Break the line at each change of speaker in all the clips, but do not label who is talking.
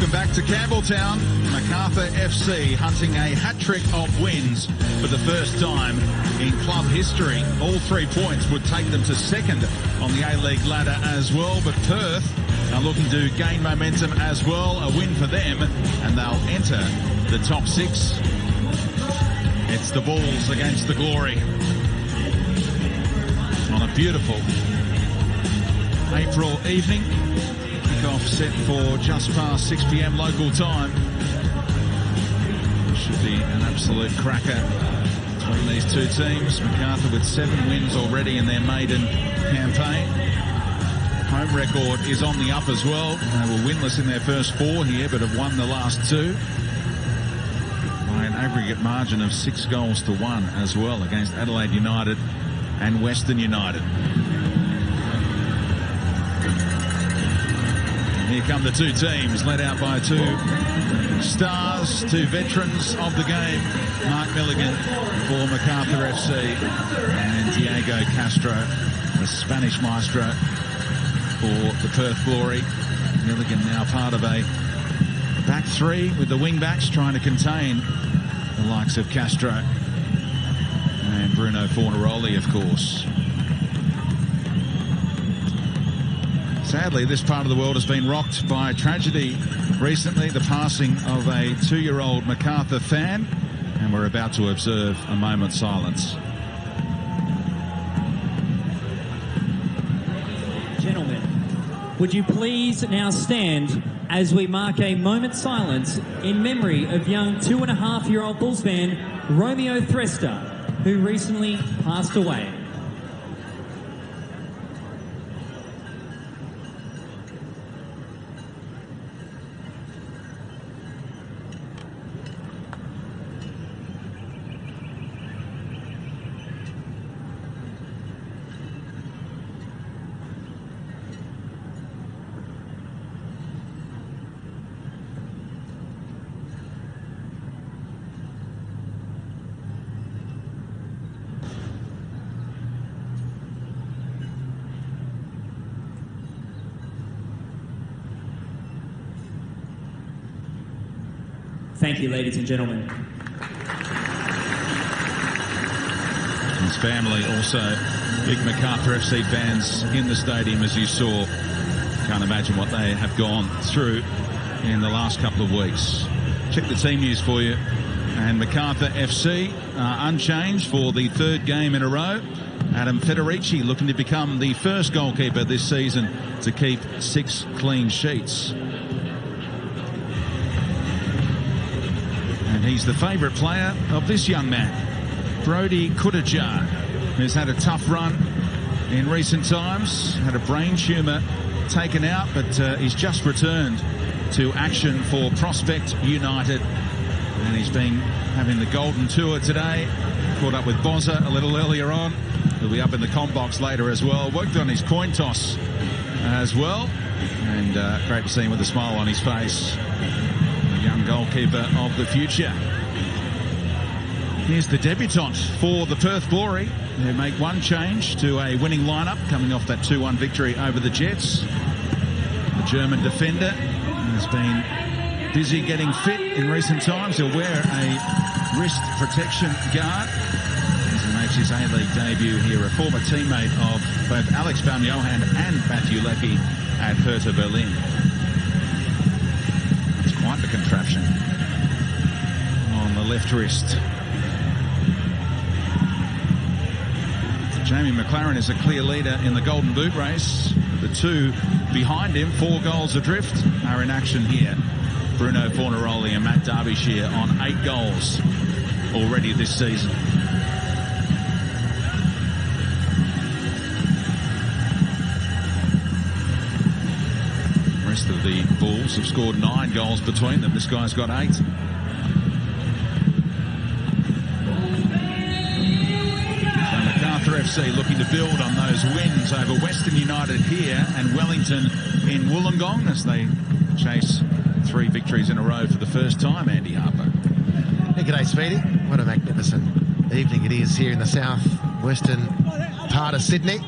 Welcome back to Campbelltown. Macarthur FC hunting a hat-trick of wins for the first time in club history. All 3 points would take them to second on the A-League ladder as well, but Perth are looking to gain momentum as well. A win for them and they'll enter the top 6. It's the Bulls against the Glory on a beautiful April evening. Kickoff set for just past 6 p.m. local time. Should be an absolute cracker between these two teams. Macarthur with 7 wins already in their maiden campaign. Home record is on the up as well. They were winless in their first 4 here, but have won the last 2 by an aggregate margin of 6 goals to 1 as well against Adelaide United and Western United. Here come the 2 teams, led out by 2 stars, 2 veterans of the game. Mark Milligan for Macarthur FC and Diego Castro, the Spanish maestro, for the Perth Glory. Milligan now part of a back 3 with the wing backs trying to contain the likes of Castro and Bruno Fornaroli, of course. Sadly, this part of the world has been rocked by tragedy recently, the passing of a 2-year-old Macarthur fan, and we're about to observe a moment's silence.
Gentlemen, would you please now stand as we mark a moment's silence in memory of young 2.5-year-old Bulls fan Romeo Threster, who recently passed away. Thank you, ladies and gentlemen.
His family also big Macarthur FC fans in the stadium, as you saw. Can't imagine what they have gone through in the last couple of weeks. Check the team news for you. And Macarthur FC unchanged for the 3rd game in a row. Adam Federici looking to become the first goalkeeper this season to keep 6 clean sheets. He's the favourite player of this young man, Brody Kudajar, who's had a tough run in recent times, had a brain tumour taken out, but he's just returned to action for Prospect United. And he's been having the Golden Tour today, caught up with Bozza a little earlier on. He'll be up in the comm box later as well. Worked on his coin toss as well. And great to see him with a smile on his face. Young goalkeeper of the future. Here's the debutant for the Perth Glory. They make one change to a winning lineup coming off that 2-1 victory over the Jets. The German defender has been busy getting fit in recent times. He'll wear a wrist protection guard as he makes his A-League debut here, a former teammate of both Alex Baumjohann and Matthew Leckie at Hertha Berlin. Quite the contraption on the left wrist. Jamie McLaren is a clear leader in the Golden Boot race. The 2 behind him, 4 goals adrift, are in action here. Bruno Fornaroli and Matt Derbyshire on 8 goals already this season. The rest of the Bulls have scored 9 goals between them. This guy's got 8. Macarthur FC looking to build on those wins over Western United here and Wellington in Wollongong as they chase 3 victories in a row for the first time. Andy Harper.
Hey, g'day, Speedy. What a magnificent evening it is here in the south-western part of Sydney.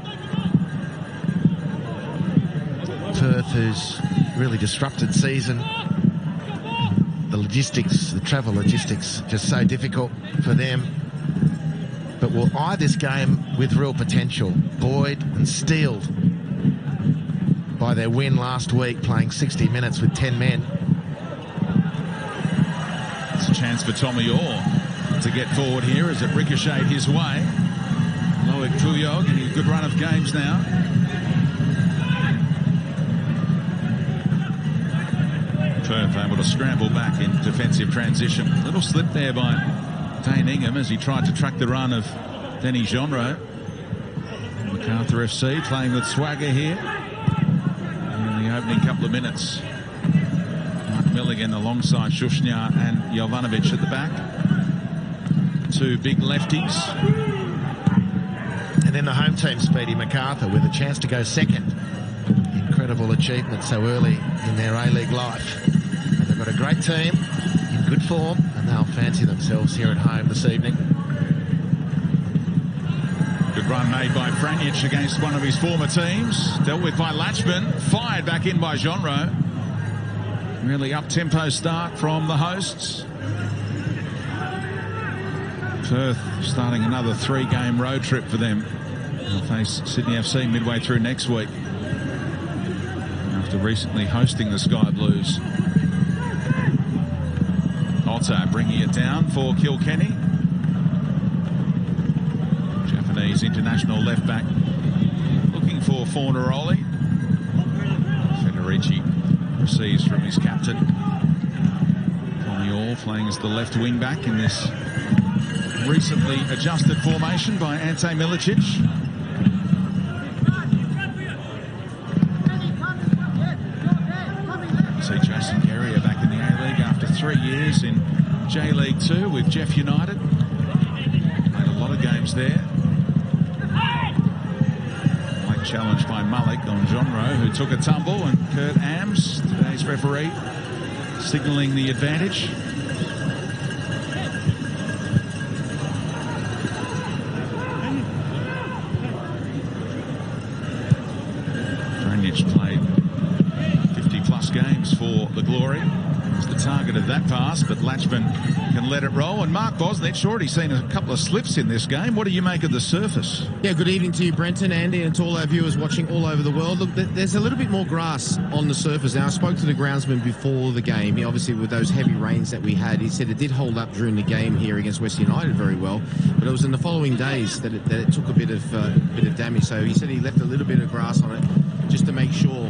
Perth, who's really disrupted season the logistics, the travel logistics, just so difficult for them. But will eye this game with real potential. Buoyed and steeled by their win last week, playing 60 minutes with 10 men.
It's a chance for Tommy Orr to get forward here as it ricocheted his way. Loic Puyol getting a good run of games now. Perth able to scramble back in defensive transition. Little slip there by Dane Ingham as he tried to track the run of Denny Genro. Macarthur FC playing with swagger here in the opening couple of minutes. Mark Milligan alongside Shushnya and Jovanovic at the back. Two big lefties.
And then the home team, Speedy, Macarthur, with a chance to go second. Incredible achievement so early in their A-League life. And they've got a great team in good form, and they'll fancy themselves here at home this evening.
Good run made by Franjic against one of his former teams. Dealt with by Latchman. Fired back in by Genro. Really up-tempo start from the hosts. Perth starting another 3-game road trip for them. They'll face Sydney FC midway through next week, after recently hosting the Sky Blues. Otto bringing it down for Kilkenny. Japanese international left back looking for Fornaroli. Federici receives from his captain. Tommy Orr playing as the left wing back in this recently adjusted formation by Ante Milicic. See Jason Guerrier back in the A-League after 3 years in J-League 2 with Jeff United. Played a lot of games there. Late challenge by Mullick on Genro, who took a tumble, and Kurt Ams, today's referee, signalling the advantage. Played 50-plus games for the Glory. He's the target of that pass, but Latchman can let it roll. And Mark Bosnich, already seen a couple of slips in this game. What do you make of the surface?
Yeah, good evening to you, Brenton, Andy, and to all our viewers watching all over the world. Look, there's a little bit more grass on the surface now. I spoke to the groundsman before the game. Obviously, with those heavy rains that we had, he said it did hold up during the game here against West United very well, but it was in the following days that it took a bit of damage. So he said he left a little bit of grass on it, just to make sure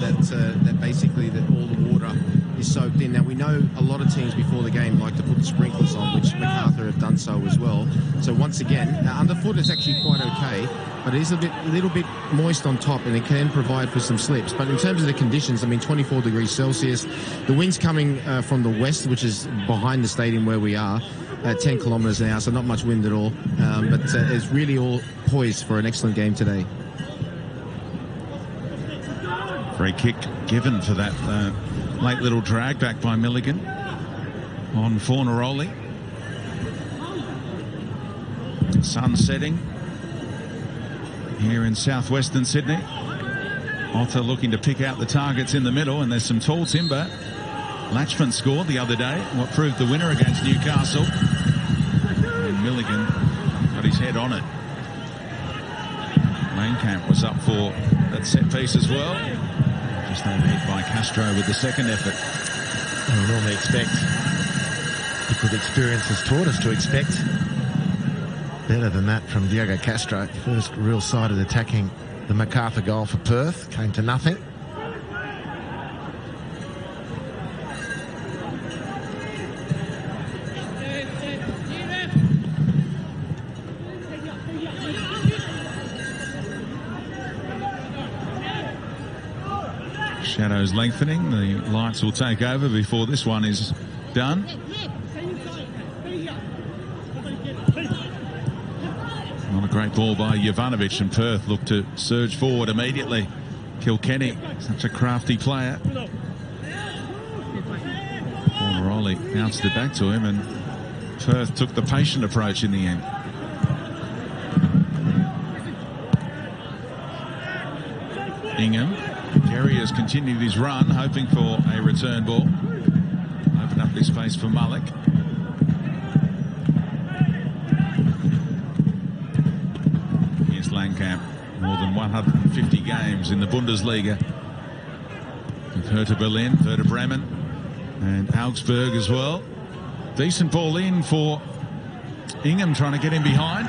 that basically that all the water is soaked in. Now, we know a lot of teams before the game like to put the sprinklers on, which Macarthur have done so as well. So once again, underfoot is actually quite okay, but it is a little bit moist on top, and it can provide for some slips. But in terms of the conditions, I mean, 24 degrees Celsius. The wind's coming from the west, which is behind the stadium where we are, at 10 kilometres an hour, so not much wind at all. But it's really all poised for an excellent game today.
Free kick given for that late little drag back by Milligan on Fornaroli. Sun setting here in southwestern Sydney. Otter looking to pick out the targets in the middle, and there's some tall timber. Latchman scored the other day, what proved the winner against Newcastle. And Milligan got his head on it. Maincamp was up for that set piece as well. Just overhit by Castro with the second effort.
We normally expect, because experience has taught us to expect better than that from Diego Castro. First real sided attacking the Macarthur goal for Perth. Came to nothing.
Shadows lengthening. The lights will take over before this one is done. Not a great ball by Jovanovic, and Perth look to surge forward immediately. Kilkenny, such a crafty player. Fornaroli bounced it back to him, and Perth took the patient approach in the end. Ingham. Kerry has continued his run, hoping for a return ball. Over Open up this space for Malik. Here's Langkamp. More than 150 games in the Bundesliga. With Hertha Berlin, Werder Bremen, and Augsburg as well. Decent ball in for Ingham, trying to get in behind.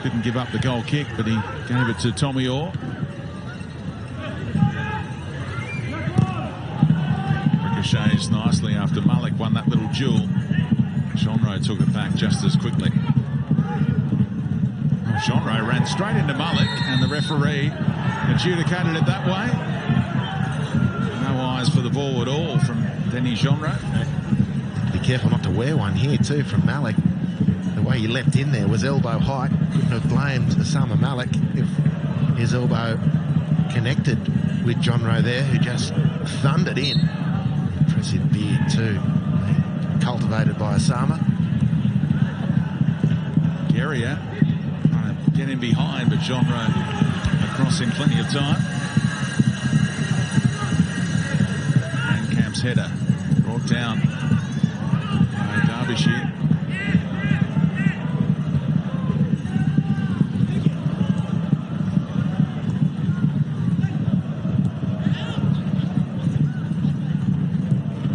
Didn't give up the goal kick, but he gave it to Tommy Orr. Ricochets nicely after Malik won that little duel. Jeanreau took it back just as quickly. Jeanreau ran straight into Malik, and the referee adjudicated it that way. No eyes for the ball at all from Denny Jeanreau.
Be careful not to wear one here too from Malik. The way he leapt in there was elbow height. Couldn't have blamed Osama Malik if his elbow connected with Jeanreau there, who just thundered in. Impressive beard too, cultivated by Osama.
Guerrier trying to get in behind, but Jeanreau across in plenty of time. And Camp's header brought down by Derbyshire.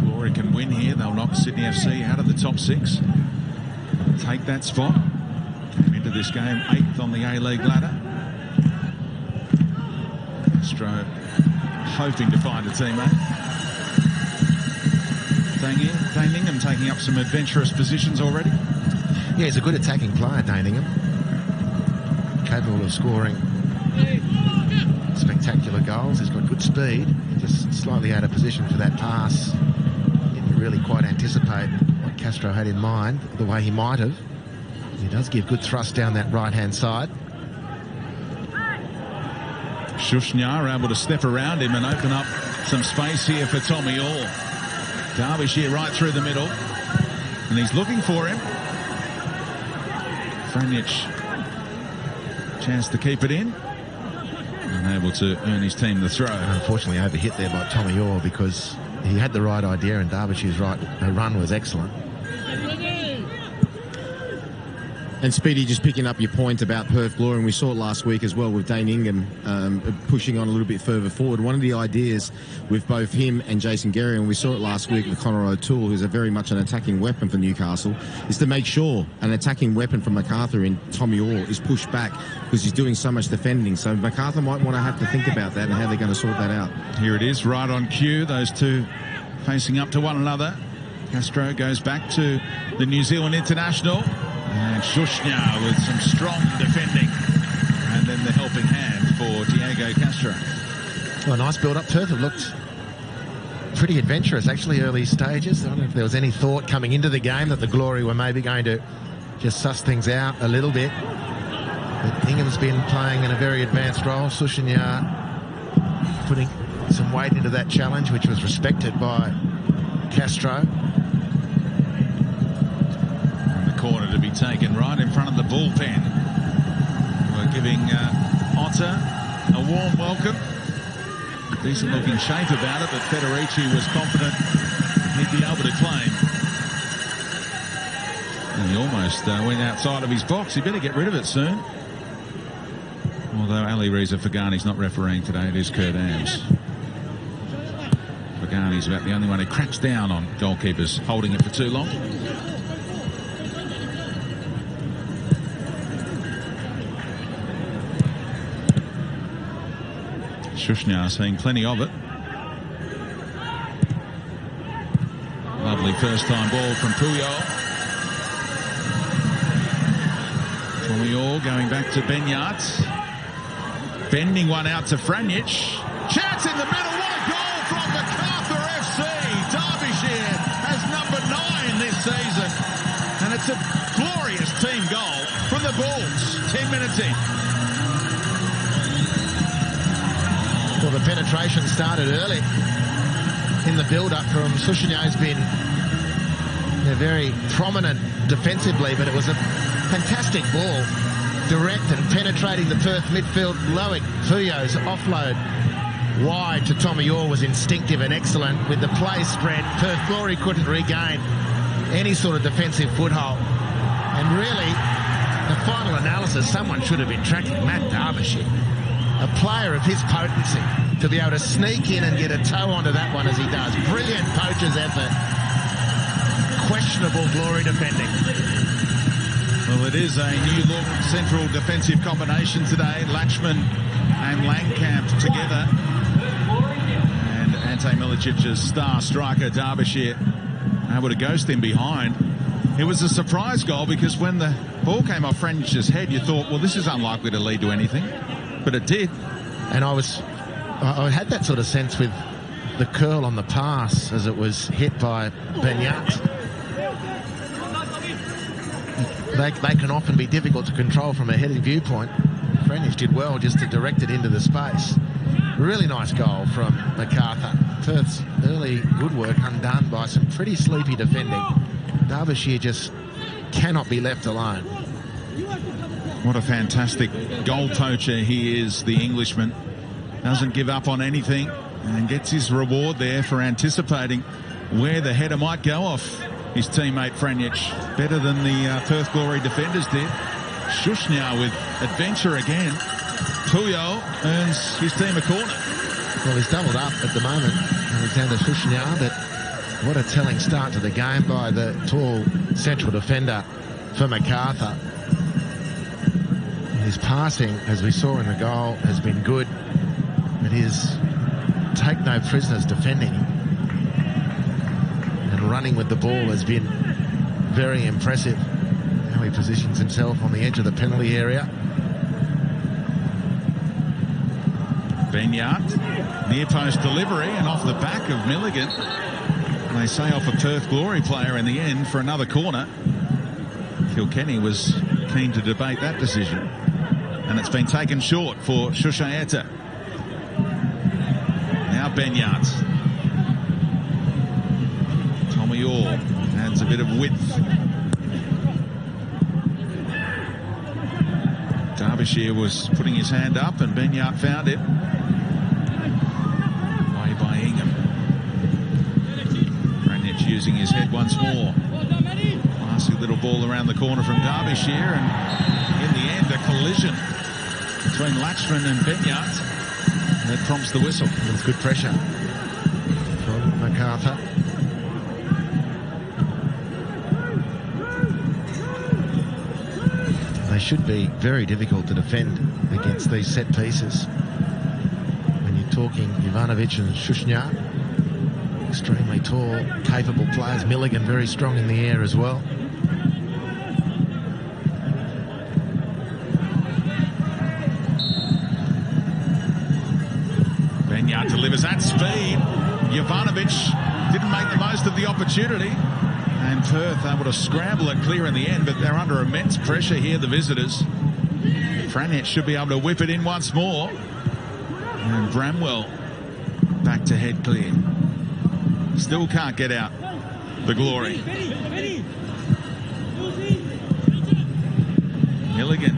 Glory can win here. They'll knock Sydney FC out of the top 6. Take that spot. Came into this game 8th on the A-League ladder. Castro hoping to find a teammate. Dane Ingham taking up some adventurous positions already.
Yeah, he's a good attacking player, Dane Ingham. Capable of scoring spectacular goals. He's got good speed. Just slightly out of position for that pass. Didn't really quite anticipate what Castro had in mind, the way he might have. He does give good thrust down that right-hand side.
Shushnyar able to step around him and open up some space here for Tommy Orr. Derbyshire right through the middle, and he's looking for him. Franjic, chance to keep it in. Unable to earn his team the throw.
Unfortunately overhit there by Tommy Orr, because he had the right idea and Derbyshire's run was excellent.
And Speedy, just picking up your point about Perth Glory, and we saw it last week as well with Dane Ingham pushing on a little bit further forward. One of the ideas with both him and Jason Guerrier, and we saw it last week with Connor O'Toole, who's a very much an attacking weapon for Newcastle, is to make sure an attacking weapon from Macarthur in Tommy Orr is pushed back, because he's doing so much defending. So Macarthur might want to have to think about that and how they're going to sort that out.
Here it is, right on cue, those two facing up to one another. Castro goes back to the New Zealand international. And Shushnyar with some strong defending. And then the helping hand for Diego Castro.
Well, a nice build-up. Perth have looked pretty adventurous, actually, early stages. I don't know if there was any thought coming into the game that the Glory were maybe going to just suss things out a little bit. But Ingham's been playing in a very advanced role. Shushnyar putting some weight into that challenge, which was respected by Castro.
Corner to be taken right in front of the bullpen. We're giving Otter a warm welcome. Decent looking shape about it, but Federici was confident he'd be able to claim. And he almost went outside of his box. He better get rid of it soon. Although Ali Reza Fagani's not refereeing today, it is Kurt Ams. Fagani's about the only one who cracks down on goalkeepers holding it for too long. Shushnyar seeing plenty of it. Lovely first-time ball from Puyol. Tommy Orr going back to Benyat. Bending one out to Franjic. Chance in the middle. What a goal from Macarthur FC. Derbyshire has number 9 this season. And it's a glorious team goal from the Bulls. 10 minutes in.
Well, the penetration started early in the build-up from Shushnyar. Has been very prominent defensively, but it was a fantastic ball, direct and penetrating the Perth midfield. Loic Puyo's offload wide to Tommy Orr was instinctive and excellent. With the play spread, Perth Glory couldn't regain any sort of defensive foothold. And really, the final analysis, someone should have been tracking Matt Derbyshire. A player of his potency, to be able to sneak in and get a toe onto that one as he does. Brilliant poacher's effort. Questionable Glory defending.
Well, it is a new look central defensive combination today. Latchman and Langkamp together. And Ante Milicic's star striker, Derbyshire, able to ghost him behind. It was a surprise goal because when the ball came off Franjich's head, you thought, well, this is unlikely to lead to anything. But it did. And
I had that sort of sense with the curl on the pass as it was hit by Benyat. They can often be difficult to control from a heading viewpoint. Franjich did well just to direct it into the space. Really nice goal from Macarthur. Perth's early good work undone by some pretty sleepy defending. Derbyshire just cannot be left alone.
What a fantastic goal poacher he is, the Englishman. Doesn't give up on anything and gets his reward there for anticipating where the header might go off his teammate Franjic. Better than the Perth Glory defenders did. Shushnyar with adventure again. Puyo earns his team a corner.
Well, he's doubled up at the moment, Alexander Shushnyar, but what a telling start to the game by the tall central defender for Macarthur. His passing, as we saw in the goal, has been good, but his take no prisoners defending and running with the ball has been very impressive. Now he positions himself on the edge of the penalty area.
Benyat, near post delivery and off the back of Milligan. And they say off a Perth Glory player in the end for another corner. Kilkenny was keen to debate that decision. And it's been taken short for Shushaeta. Now Benyat. Tommy Orr adds a bit of width. Derbyshire was putting his hand up and Benyat found it. Way by Ingham. Franjic using his head once more. Classy little ball around the corner from Derbyshire, and in the end a collision between Latchman and Benyat that prompts the whistle.
It's good pressure from Macarthur. They should be very difficult to defend against these set pieces. When you're talking Ivanovic and Shushnyar, extremely tall, capable players. Milligan very strong in the air as well.
Benyat delivers at speed. Jovanovic didn't make the most of the opportunity. And Perth able to scramble it clear in the end, but they're under immense pressure here, the visitors. Franjic should be able to whip it in once more. And Bramwell back to head clear. Still can't get out the Glory. Milligan.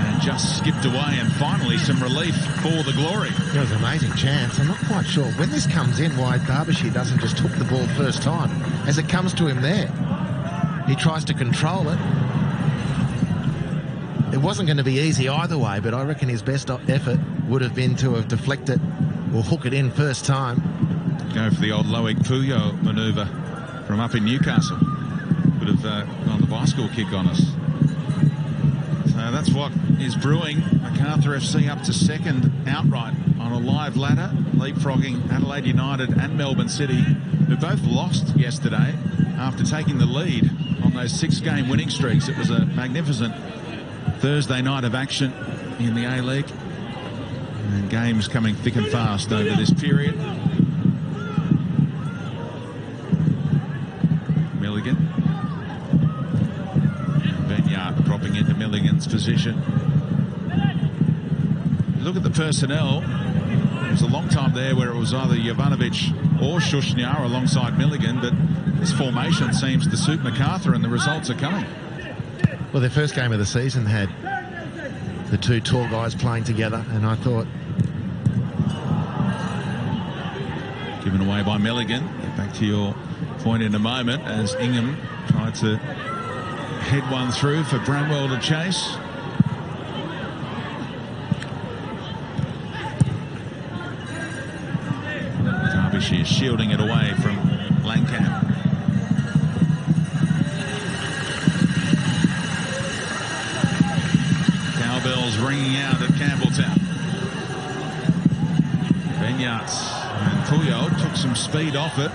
And just skipped away, and finally some relief for the Glory.
It was an amazing chance. I'm not quite sure when this comes in why Derbyshire doesn't just hook the ball first time. As it comes to him there, he tries to control it. It wasn't going to be easy either way, but I reckon his best effort would have been to have deflected or hook it in first time.
Go for the old Loic Puyo manoeuvre from up in Newcastle. Would have gone the bicycle kick on us. So that's what is brewing. Macarthur FC up to second outright on a live ladder, leapfrogging Adelaide United and Melbourne City, who both lost yesterday after taking the lead on those 6-game winning streaks. It was a magnificent Thursday night of action in the A-League. And games coming thick and fast over this period. Milligan. Benyat dropping into Milligan's position. Look at the personnel. There was a long time there where it was either Jovanovic or Shushnyar alongside Milligan, but this formation seems to suit Macarthur, and the results are coming.
Well, their first game of the season had the two tall guys playing together, and I thought
Given away by Milligan. Get back to your point in a moment as Ingham tried to head one through for Bramwell to chase. Derbyshire shielding it away from Langkamp. Cowbells ringing out at Campbelltown. Benyards and Puyol took some speed off it.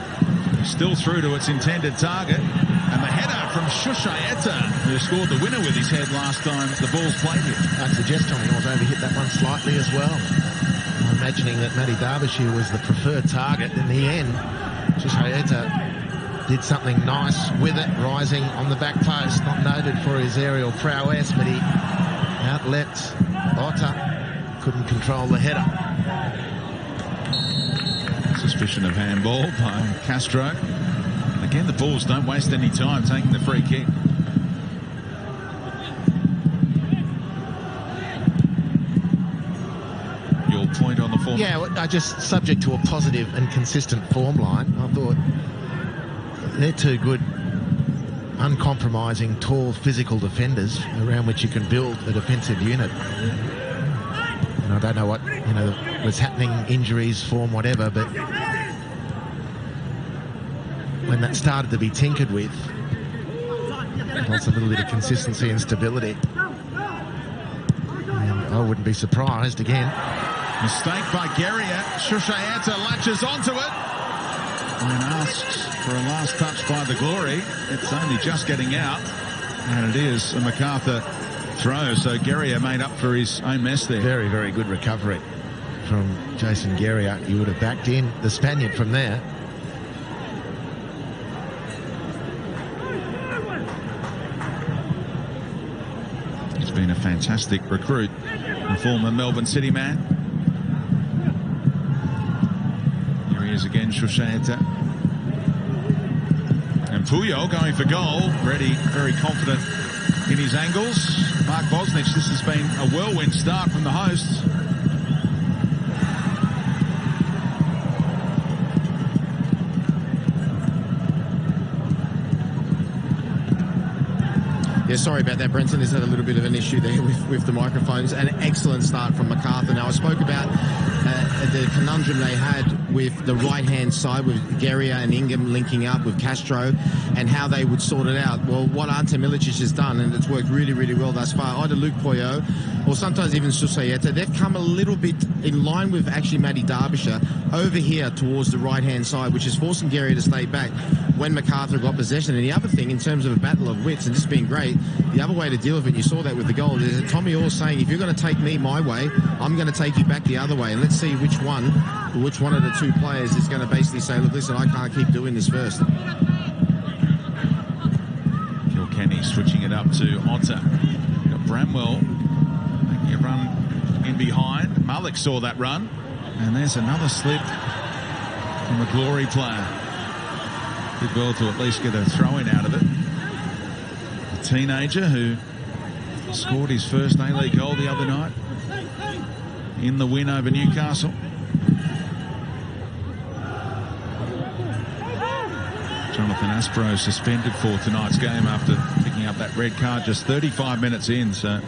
Still through to its intended target. And the header from Shushaeta, who scored the winner with his head last time the Bulls played here.
I'd suggest Tommy Hawes overhit that one slightly as well. I'm imagining that Matty Derbyshire was the preferred target. In the end, Shushaeta did something nice with it, rising on the back post. Not noted for his aerial prowess, but he outleapt Otter. Couldn't control the header.
Suspicion of handball by Castro. Again, the Bulls don't waste any time taking the free kick. Your point on the form?
Yeah, I just subject to a positive and consistent form line. I thought they're two good, uncompromising, tall, physical defenders around which you can build a defensive unit. And I don't know what was happening, injuries, form, whatever, but when that started to be tinkered with, it lost a little bit of consistency and stability. And I wouldn't be surprised again.
Mistake by Guerrier. Shushaeta latches onto it and asks for a last touch by the Glory. It's only just getting out, and it is a Macarthur throw. So Guerrier made up for his own mess there.
Very, very good recovery from Jason Guerrier. He would have backed in the Spaniard from there.
He's been a fantastic recruit, a former Melbourne City man. Here he is again, Shushaeta. And Puyol going for goal. Ready, very confident in his angles. Mark Bosnich, this has been a whirlwind start from the hosts.
Yeah, sorry about that, Brenton. There's had a little bit of an issue there with the microphones. An excellent start from Macarthur. Now, I spoke about the conundrum they had with the right-hand side, with Guerrier and Ingham linking up with Castro, and how they would sort it out. Well, what Ante Milicic has done, and it's worked really, really well thus far, either Luke Puyol or sometimes even Shushaeta, they've come a little bit in line with actually Matty Derbyshire over here towards the right-hand side, which is forcing Guerrier to stay back when Macarthur got possession. And the other thing, in terms of a battle of wits, and this has been great, the other way to deal with it, you saw that with the goal, is that Tommy Orr saying, if you're going to take me my way, I'm going to take you back the other way. And let's see which one of the two players is going to basically say, look, listen, I can't keep doing this first.
Kilkenny switching it up to Otter. Got Bramwell making a run in behind. Malik saw that run. And there's another slip from a Glory player. Did well to at least get a throw-in out of it. A teenager who scored his first A-League goal the other night in the win over Newcastle. Jonathan Aspro suspended for tonight's game after picking up that red card just 35 minutes in. So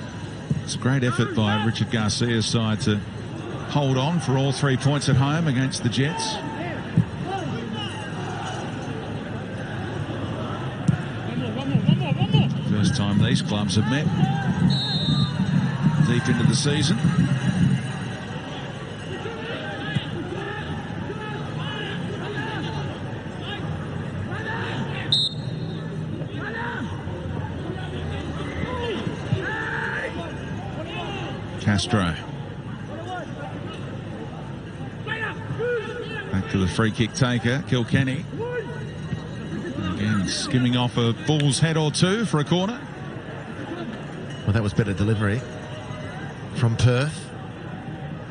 it's a great effort by Richard Garcia's side to hold on for all 3 points at home against the Jets. First time these clubs have met deep into the season. Castro. Back to the free kick taker, Kilkenny. Again, skimming off a Bull's head or two for a corner.
Well, that was better delivery from Perth,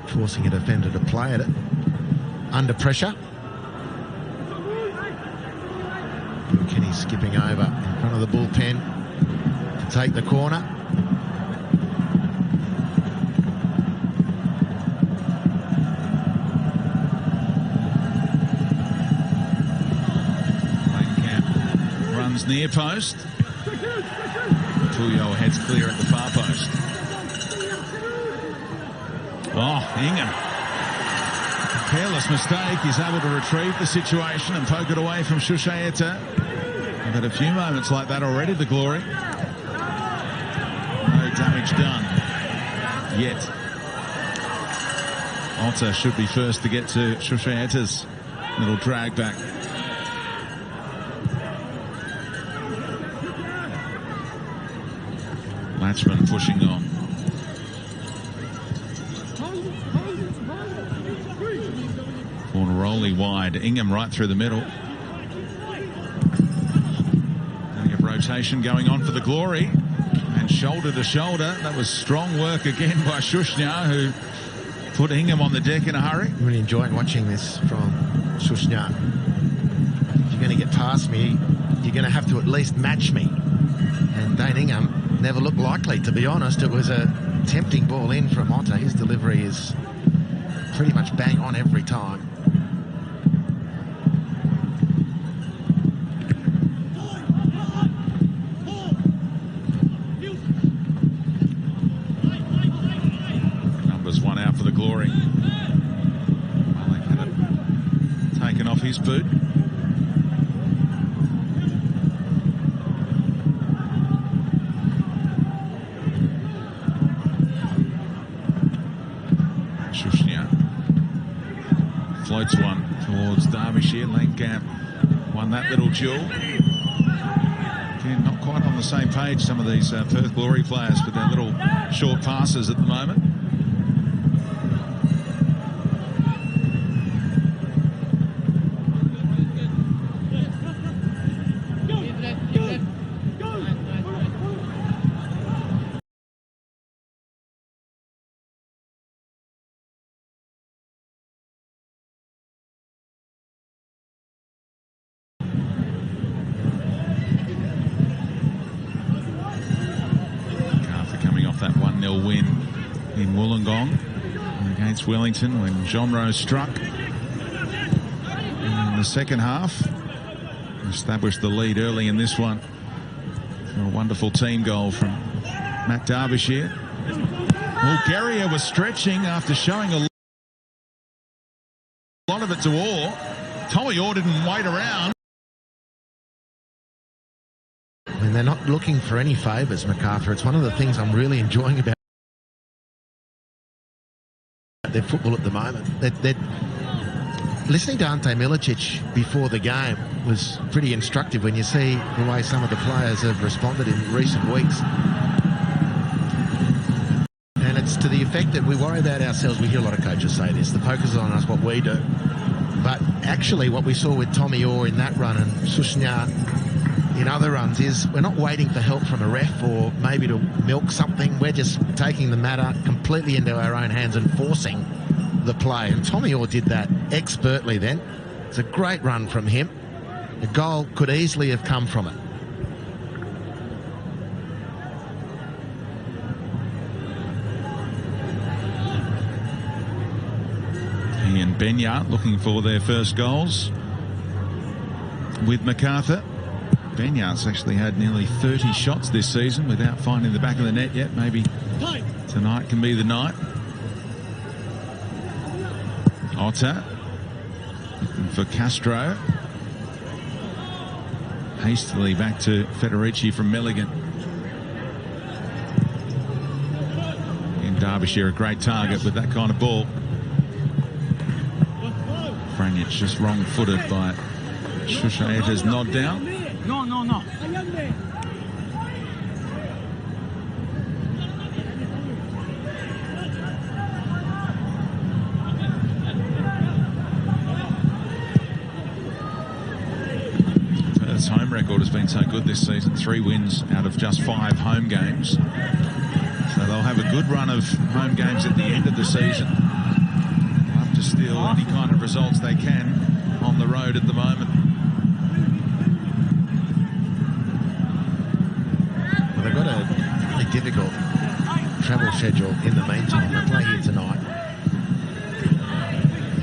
forcing a defender to play at it under pressure. Kilkenny skipping over in front of the bullpen to take the corner.
towards near post. Tuyo heads clear at the far post. Oh, Ingham. Careless mistake. He's able to retrieve the situation and poke it away from Shushaeta. We've had a few moments like that already, the Glory. No damage done yet. Otter should be first to get to Shushaeta's little drag back. Latchman pushing on. Fornaroli wide. Ingham right through the middle. Plenty of rotation going on for the Glory. And shoulder to shoulder. That was strong work again by Shushnya, who put Ingham on the deck in a hurry.
Really enjoying watching this from Shushnya. If you're going to get past me, you're going to have to at least match me. And Dane Ingham never looked likely, to be honest. It was a tempting ball in from Otter. His delivery is pretty much bang on every time.
Numbers one out for the Glory. Malik had it taken off his boot. Floats one towards Derbyshire. Langkamp won that little duel. Again, not quite on the same page, some of these Perth Glory players with their little short passes at the moment. That 1-0 win in Wollongong against Wellington when Jonro struck in the second half. Established the lead early in this one. A wonderful team goal from Matt Derbyshire. Bulgaria was stretching after showing a lot of it to Orr. Tommy Orr didn't wait around.
And they're not looking for any favours, Macarthur. It's one of the things I'm really enjoying about their football at the moment. Listening to Ante Milicic before the game was pretty instructive when you see the way some of the players have responded in recent weeks. And it's to the effect that we worry about ourselves. We hear a lot of coaches say this. The focus is on us, what we do. But actually what we saw with Tommy Orr in that run and Shushnya in other runs is we're not waiting for help from a ref or maybe to milk something. We're just taking the matter completely into our own hands and forcing the play. And Tommy Orr did that expertly then. It's a great run from him. The goal could easily have come from it.
He and Benyard looking for their first goals with Macarthur. Benyard's actually had nearly 30 shots this season without finding the back of the net yet. Maybe tonight can be the night. Otter looking for Castro. Hastily back to Federici from Milligan. In Derbyshire, a great target with that kind of ball. Franic just wrong-footed by Shushaeta's nod down.
No.
Perth's home record has been so good this season. 3 wins out of just 5 home games. So they'll have a good run of home games at the end of the season. They'll have to steal any kind of results they can on the road at the moment.
They've got a really difficult travel schedule in the meantime. They play here tonight.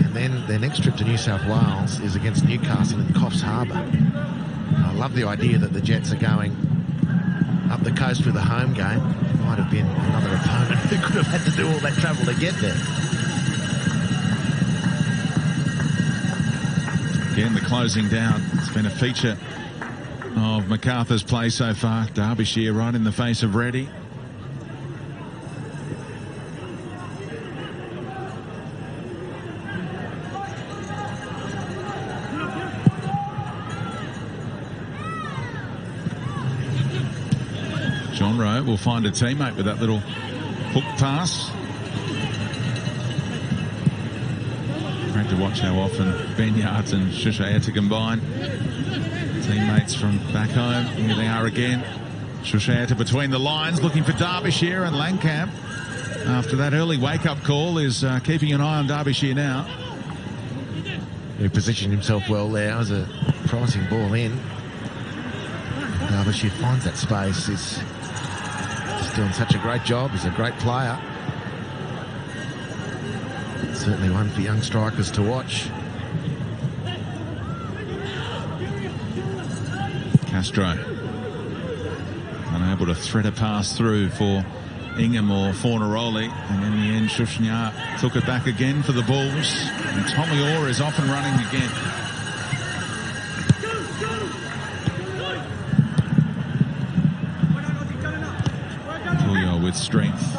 And then their next trip to New South Wales is against Newcastle in Coffs Harbour. I love the idea that the Jets are going up the coast with a home game. Might have been another opponent who could have had to do all that travel to get there.
Again, the closing down. It's been a feature of Macarthur's play so far. Derbyshire right in the face of Reddy. John Rowe will find a teammate with that little hook pass. Great to watch how often Ben Yards and Shushaeta combine. Teammates from back home. Here they are again. Shushaeta between the lines, looking for Derbyshire, and Langkamp, after that early wake-up call, is keeping an eye on Derbyshire now.
He positioned himself well there. It was a promising ball in. Derbyshire finds that space. He's just doing such a great job. He's a great player. Certainly one for young strikers to watch.
Castro unable to thread a pass through for Ingham or Fornaroli, and in the end Shushnya took it back again for the Bulls, and Tommy Orr is off and running again. Puyo with strength.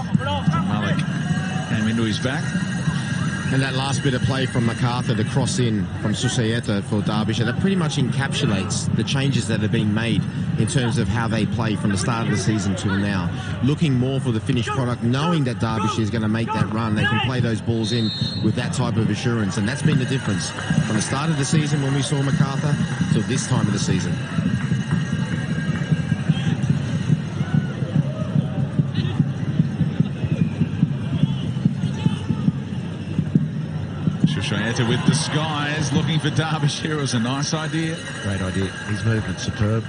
Malik came into his back.
And that last bit of play from Macarthur, the cross in from Susayeta for Derbyshire, that pretty much encapsulates the changes that have been made in terms of how they play from the start of the season till now. Looking more for the finished product, knowing that Derbyshire is going to make that run. They can play those balls in with that type of assurance, and that's been the difference from the start of the season when we saw Macarthur till this time of the season.
Shushaeta with disguise, looking for Derbyshire. It was a nice idea.
Great idea. His movement's superb.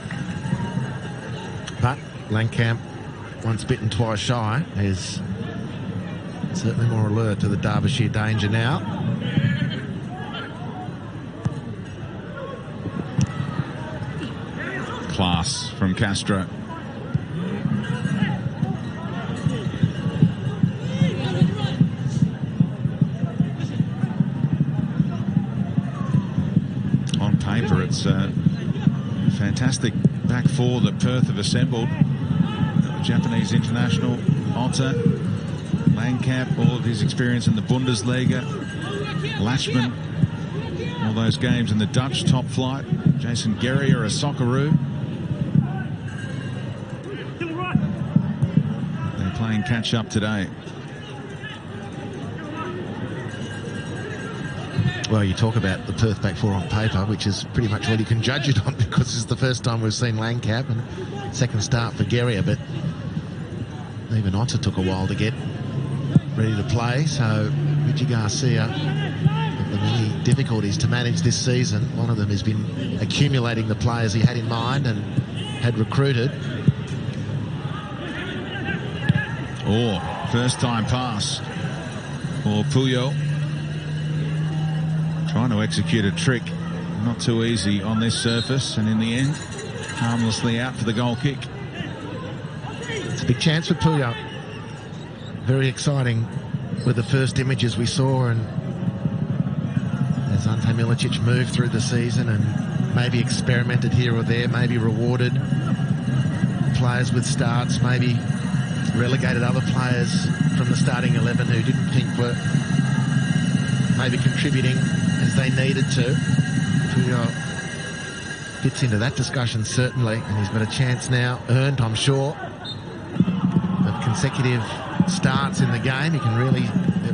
But Langkamp, once bitten, twice shy, is certainly more alert to the Derbyshire danger now.
Class from Castro. On paper, it's a fantastic back four that Perth have assembled. Japanese international Otter, Langkamp, all of his experience in the Bundesliga, Lashman, all those games in the Dutch top flight, Jason Guerrier, a Socceroo. They're playing catch up today.
Well, you talk about the Perth back four on paper, which is pretty much what you can judge it on, because this is the first time we've seen Langkamp, and second start for Guerrier, but even Otter took a while to get ready to play. So Richie Garcia, the many difficulties to manage this season, one of them has been accumulating the players he had in mind and had recruited.
Oh, first time pass for Puyo. Trying to execute a trick, not too easy on this surface, and in the end, harmlessly out for the goal kick.
It's a big chance for Puyo. Very exciting with the first images we saw, and as Ante Milicic moved through the season and maybe experimented here or there, maybe rewarded players with starts, maybe relegated other players from the starting 11 who didn't think were maybe contributing as they needed to. Puyo fits into that discussion, certainly, and he's got a chance now, earned, I'm sure, of consecutive starts in the game. He can really,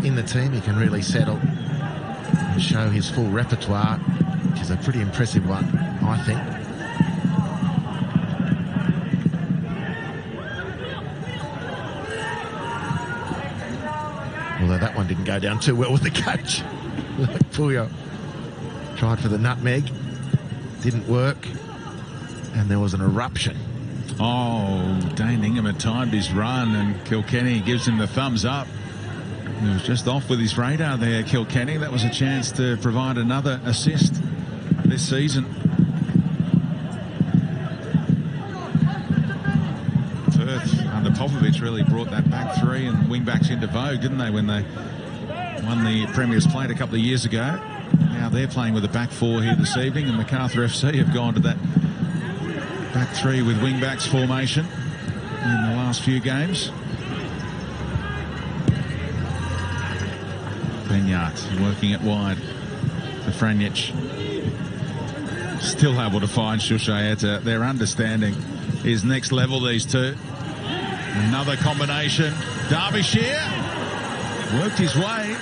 in the team, he can really settle and show his full repertoire, which is a pretty impressive one, I think. Although that one didn't go down too well with the coach. Puyo tried for the nutmeg, didn't work, and there was an eruption.
Oh, Dane Ingham had timed his run, and Kilkenny gives him the thumbs up. He was just off with his radar there, Kilkenny. That was a chance to provide another assist this season. Perth really brought that back three and wing backs into vogue, didn't they, when they won the Premier's Plate a couple of years ago. Now they're playing with a back four here this evening, and Macarthur FC have gone to that back three with wing backs formation in the last few games. Benyard working it wide to Franjic. Still able to find Shushaeta. Their understanding is next level, these two. Another combination. Derbyshire worked his way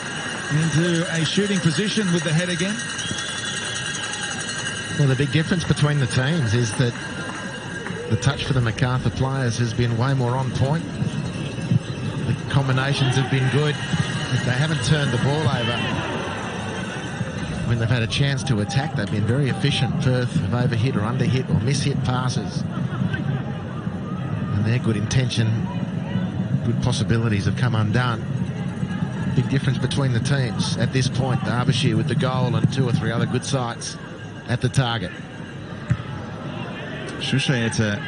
into a shooting position with the head again.
Well, the big difference between the teams is that the touch for the Macarthur players has been way more on point. The combinations have been good. They haven't turned the ball over. When they've had a chance to attack, they've been very efficient. Perth have overhit or underhit or mishit passes. And their good intention, good possibilities have come undone. Big difference between the teams at this point. Derbyshire with the goal and two or three other good sights at the target.
Shushaeta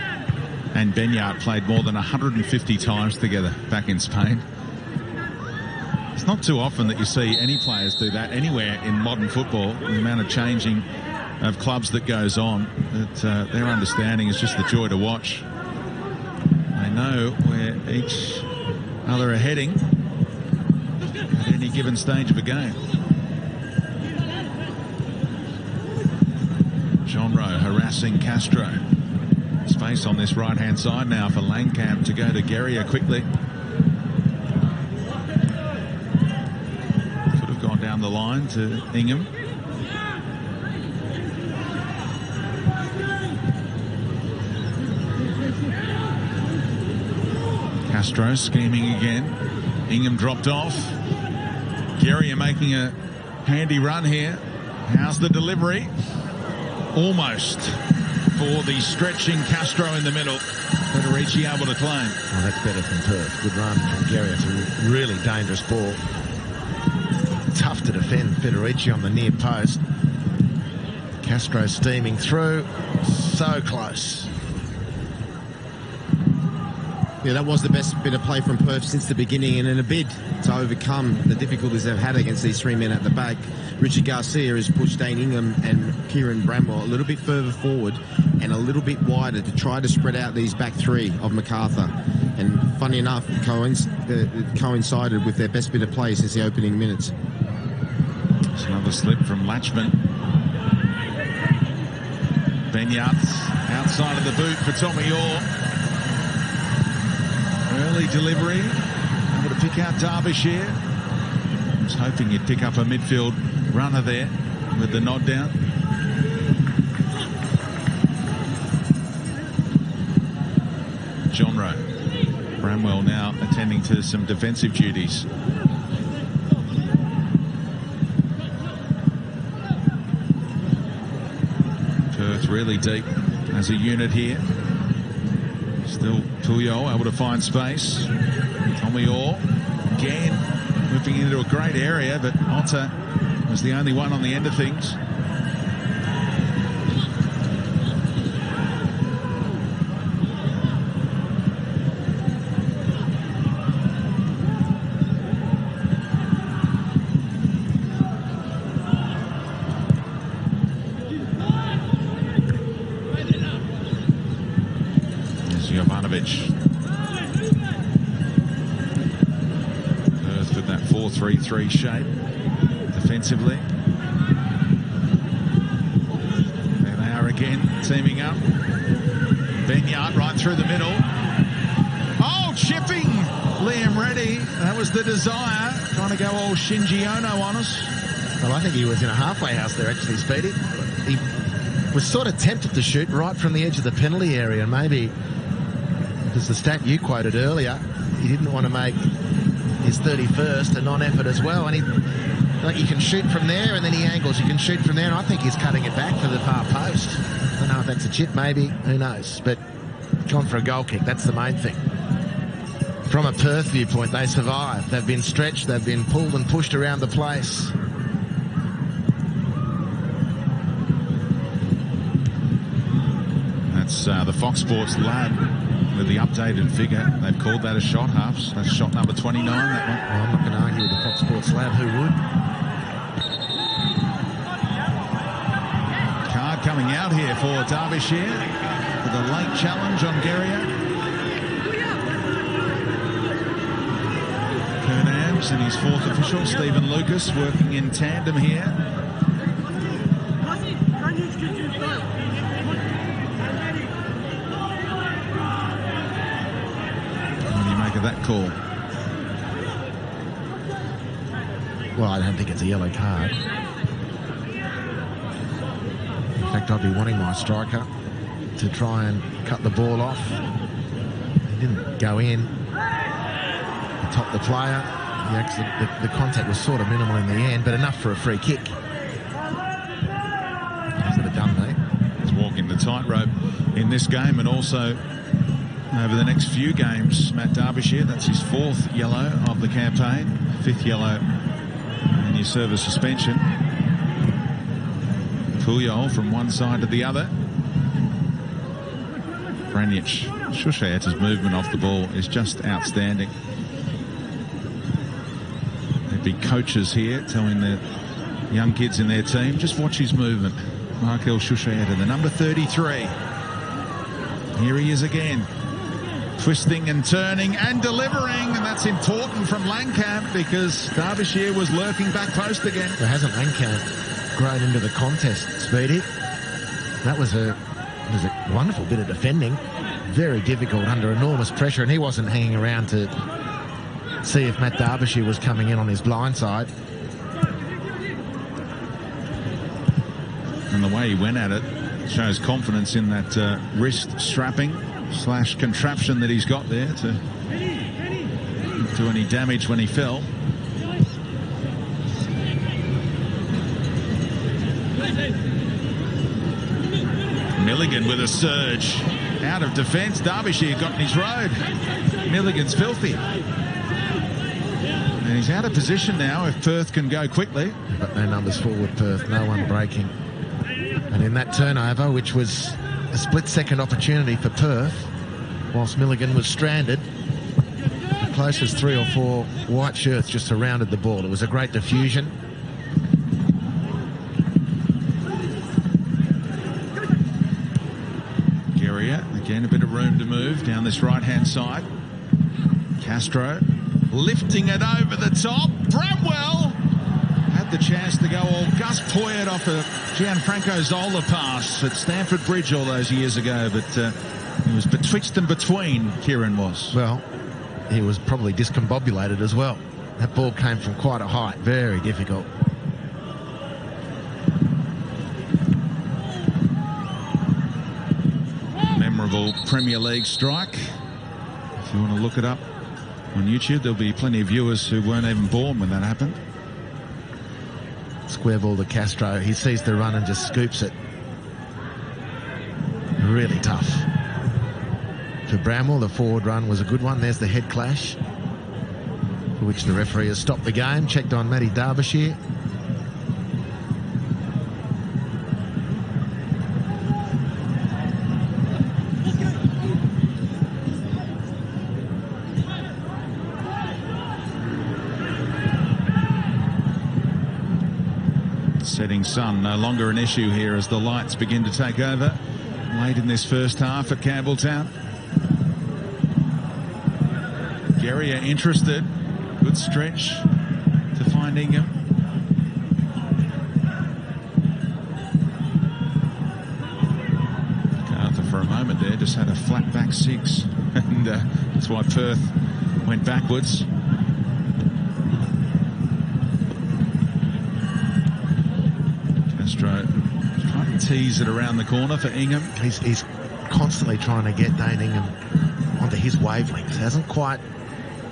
and Benyard played more than 150 times together back in Spain. It's not too often that you see any players do that anywhere in modern football. The amount of changing of clubs that goes on, that their understanding is just the joy to watch. They know where each other are heading at any given stage of a game. Jonro harassing Castro. Space on this right-hand side now for Langkamp to go to Guerrier quickly. Down the line to Ingham. Castro scheming again. Ingham dropped off. Guerrier making a handy run here. How's the delivery? Almost for the stretching Castro in the middle. Federici able to claim.
Oh, that's better from Perth. Good run from Guerrier. It's a really dangerous ball. Tough to defend Federici on the near post. Castro steaming through. So close.
Yeah, that was the best bit of play from Perth since the beginning, and in a bid to overcome the difficulties they've had against these three men at the back, Richard Garcia has pushed Dane Ingham and Kieran Bramwell a little bit further forward and a little bit wider to try to spread out these back three of Macarthur. And funny enough, it coincided with their best bit of play since the opening minutes.
It's another slip from Latchman. Benyard outside of the boot for Tommy Orr. Early delivery, able to pick out Derbyshire. I was hoping he'd pick up a midfield runner there with the nod down. Jonro. Bramwell now attending to some defensive duties. Perth really deep as a unit here. Still Puyo able to find space. Tommy Orr again whipping into a great area, but Otter was the only one on the end of things. Perth with that 4-3-3 shape defensively. There they are again, teaming up. Benyard right through the middle. Oh, chipping Liam Reddy. That was the desire. Trying to go all Shinji Ono on us.
Well, I think he was in a halfway house there, actually, Speedy. He was sort of tempted to shoot right from the edge of the penalty area, and maybe, because the stat you quoted earlier, he didn't want to make his 31st a non-effort as well. And you can shoot from there, and then he angles. You can shoot from there, and I think he's cutting it back for the far post. I don't know if that's a chip, maybe. Who knows? But gone for a goal kick. That's the main thing. From a Perth viewpoint, they survived. They've been stretched. They've been pulled and pushed around the place. That's
the Fox Sports Lab with the updated figure. They've called that a shot, halves. That's shot number 29, that one.
Well, I'm not going to argue with the Fox Sports lab. Who would?
Card coming out here for Derbyshire with a late challenge on Guerrier. Kernams and his fourth official, Stephen Lucas, working in tandem here. What do you make of that call?
Well, I don't think it's a yellow card. In fact, I'd be wanting my striker to try and cut the ball off. He didn't go in. He topped the player. The contact was sort of minimal in the end, but enough for a free kick. He's got a done there.
He's walking the tightrope in this game and also over the next few games. Matt Derbyshire, that's his fourth yellow of the campaign, fifth yellow and you serve a suspension. Puyol from one side to the other. Branjic, Shushaya's movement off the ball is just outstanding. There'd be coaches here telling the young kids in their team, just watch his movement. Markel Shushayata, the number 33. Here he is again. Twisting and turning and delivering, and that's important from Langkamp because Derbyshire was lurking back post again.
Well, hasn't Langkamp grown into the contest, Speedy? That was a wonderful bit of defending. Very difficult under enormous pressure, and he wasn't hanging around to see if Matt Derbyshire was coming in on his blind side.
And the way he went at it shows confidence in that wrist strapping / contraption that he's got there to do any damage when he fell. Milligan with a surge out of defence. Derbyshire got in his road. Milligan's filthy. And he's out of position now if Perth can go quickly.
But no numbers forward, Perth. No one breaking. And in that turnover, which was a split-second opportunity for Perth, whilst Milligan was stranded, the closest 3 or 4 white shirts just surrounded the ball. It was a great diffusion.
Guerrier, again a bit of room to move down this right-hand side. Castro lifting it over the top. Bramwell had the chance to go all Gus Poyet off a Gianfranco Zola pass at Stamford Bridge all those years ago, but he was betwixt and between, Kieran was.
Well, he was probably discombobulated as well. That ball came from quite a height. Very difficult.
Memorable Premier League strike. If you want to look it up on YouTube, there'll be plenty of viewers who weren't even born when that happened.
Square ball to Castro. He sees the run and just scoops it. Really tough. For Bramwell, the forward run was a good one. There's the head clash, for which the referee has stopped the game. Checked on Matty Derbyshire.
Setting sun no longer an issue here as the lights begin to take over late in this first half at Campbelltown. Guerrier interested. Good stretch to find Ingham. Macarthur for a moment there just had a flat back 6 and that's why Perth went backwards. Trying to tease it around the corner for Ingham.
He's constantly trying to get Dane Ingham onto his wavelength. Hasn't quite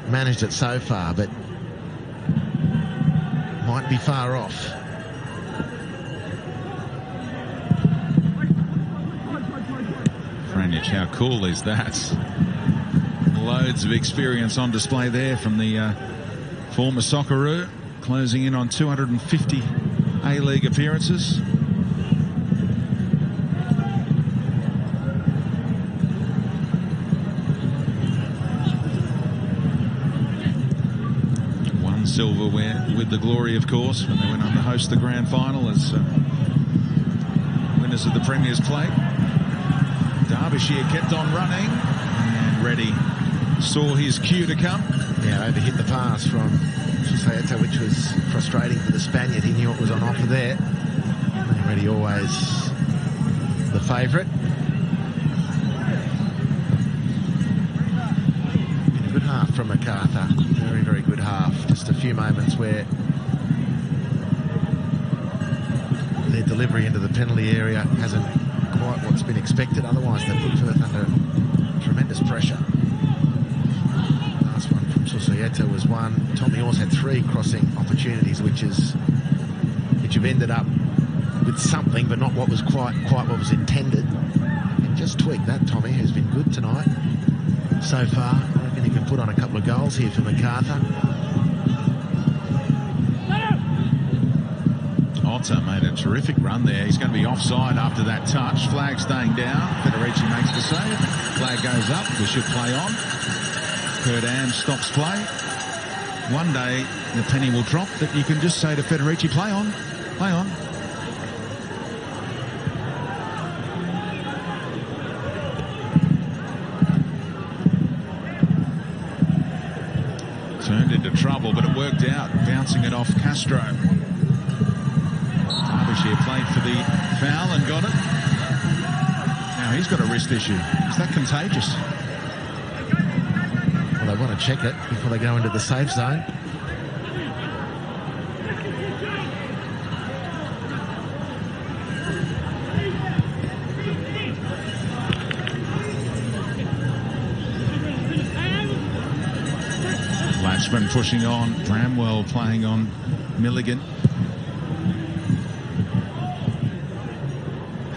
managed it so far, but might be far off.
Branjic, how cool is that? Loads of experience on display there from the former Socceroo, closing in on 250 A-League appearances. silverware with the Glory, of course, when they went on to host the grand final as winners of the Premier's Plate. Derbyshire kept on running, and Reddy saw his cue to come.
Yeah, overhit the pass from Susayeta, which was frustrating for the Spaniard. He knew it was on offer there. Reddy always the favourite. Good half from Macarthur. Very, very good half. Just a few moments where their delivery into the penalty area hasn't quite what's been expected. Otherwise, they put Perth under tremendous pressure. Last one from Susayeta was one. Tommy Orr's had 3 crossing opportunities, which have ended up with something, but not what was quite what was intended. And just tweak that, Tommy, who's been good tonight so far. I reckon he can put on a couple of goals here for Macarthur.
Otter made a terrific run there. He's going to be offside after that touch. Flag staying down. Federici makes the save. Flag goes up. We should play on. Kurt Am stops play. One day the penny will drop that you can just say to Federici, play on. Play on. Turned into trouble, but it worked out, bouncing it off Castro. Derbyshire played for the foul and got it. Now he's got a wrist issue. Is that contagious?
Well, they want to check it before they go into the safe zone.
Latchman pushing on. Bramwell playing on Milligan.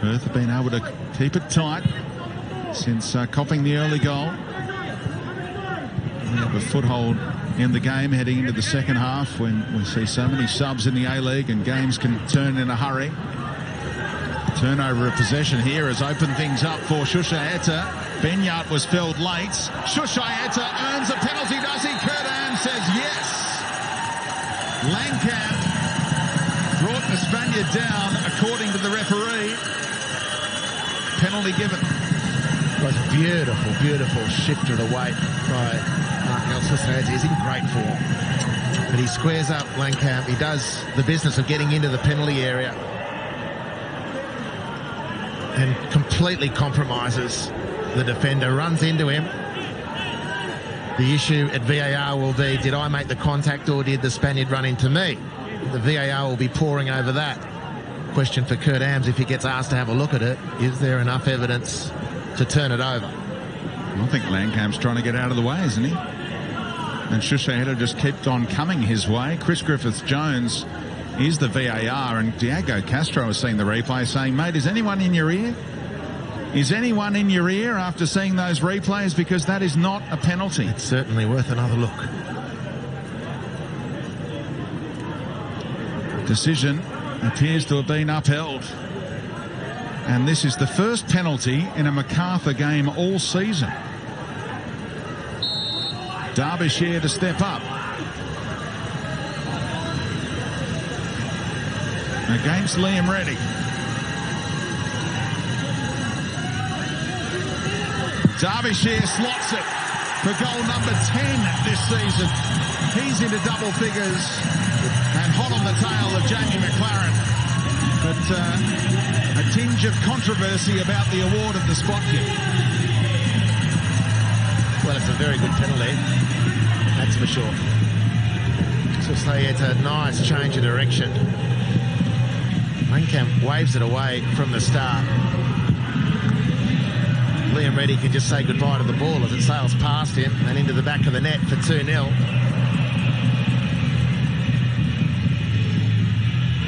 Perth have been able to keep it tight since copping the early goal. We have a foothold in the game heading into the second half when we see so many subs in the A-League and games can turn in a hurry. Turnover of possession here has opened things up for Susayeta. Benyart was felled late. Susayeta earns a penalty, does he? Kurt Am says yes. Langkamp brought the Spaniard down, according to the referee. Penalty given.
It was a beautiful, beautiful shift to the weight by Markel Susayeta. He's in great form. But he squares up Langkamp. He does the business of getting into the penalty area and completely compromises the defender, runs into him. The issue at VAR will be, did I make the contact or did the Spaniard run into me? The VAR will be poring over that. Question for Kurt Ams, if he gets asked to have a look at it, is there enough evidence to turn it over?
I think Langkamp's trying to get out of the way, isn't he? And Susayeta just kept on coming his way. Chris Griffith-Jones is the VAR, and Diego Castro has seen the replay saying, mate, is anyone in your ear? Is anyone in your ear after seeing those replays? Because that is not a penalty.
It's certainly worth another look.
Decision appears to have been upheld. And this is the first penalty in a Macarthur game all season. Derbyshire to step up. Against Liam Reddy. Derbyshire slots it for goal number 10 this season. He's into double figures and hot on the tail of Jamie McLaren. But a tinge of controversy about the award of the spot kick.
Well, it's a very good penalty, that's for sure. So it's a nice change of direction. Langkamp waves it away from the start. Liam Reddy can just say goodbye to the ball as it sails past him and into the back of the net for 2-0.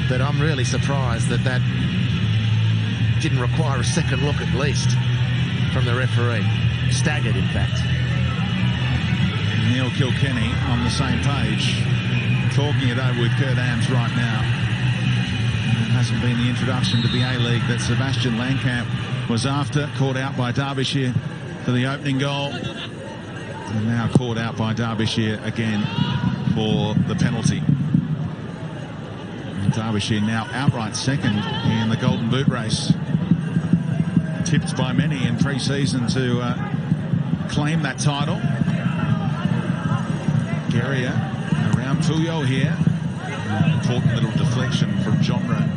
But I'm really surprised that that didn't require a second look at least from the referee. Staggered, in fact.
Neil Kilkenny on the same page, talking it over with Kurt Ams right now. It hasn't been the introduction to the A-League that Sebastian Langkamp was after, caught out by Derbyshire for the opening goal, and now caught out by Derbyshire again for the penalty. And Derbyshire now outright second in the Golden Boot race. Tipped by many in pre-season to claim that title. Guerrier around Puyo here. Important little deflection from Genre.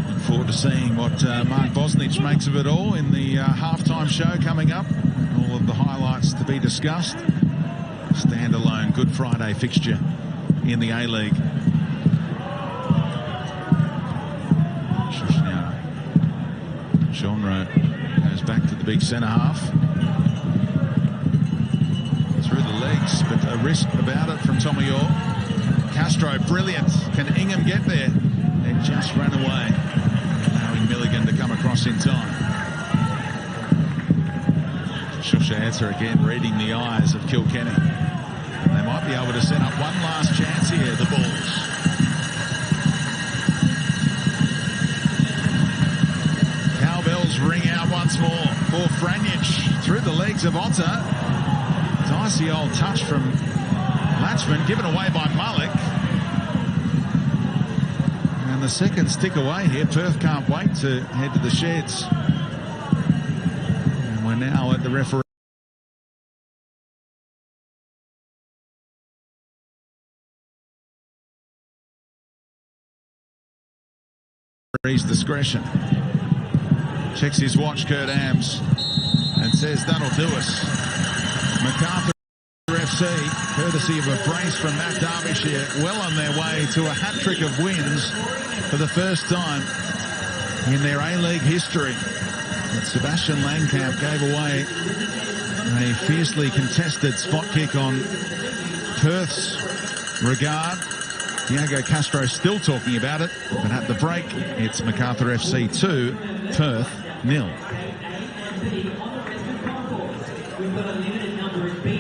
Look forward to seeing what Mark Bosnich makes of it all in the halftime show coming up. All of the highlights to be discussed. Standalone Good Friday fixture in the A-League. Genre goes back to the big centre half. Through the legs, but a risk about it from Tomayor. Castro, brilliant. Can Ingham get there? They just ran away, allowing Milligan to come across in time. Shushaeta again reading the eyes of Kilkenny. They might be able to set up one last chance here, the Bulls. Cowbells ring out once more for Franjic through the legs of Otter. Dicey old touch from Latchman, given away by Mullock. And the second stick away here. Perth can't wait to head to the sheds. And we're now at the referee's discretion. Checks his watch, Kurt Ams, and says that'll do us. Macarthur FC, courtesy of a brace from Matt Derbyshire, well on their way to a hat-trick of wins for the first time in their A-League history. But Sebastian Langkamp gave away a fiercely contested spot kick on Perth's regard. Diego Castro still talking about it, but at the break, it's Macarthur FC 2, Perth 0.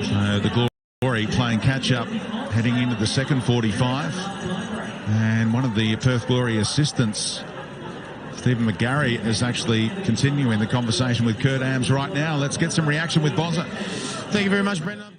So the Glory playing catch-up heading into the second 45. And one of the Perth Glory assistants, Stephen McGarry, is actually continuing the conversation with Kurt Ams right now. Let's get some reaction with Bozza.
Thank you very much, Brendan.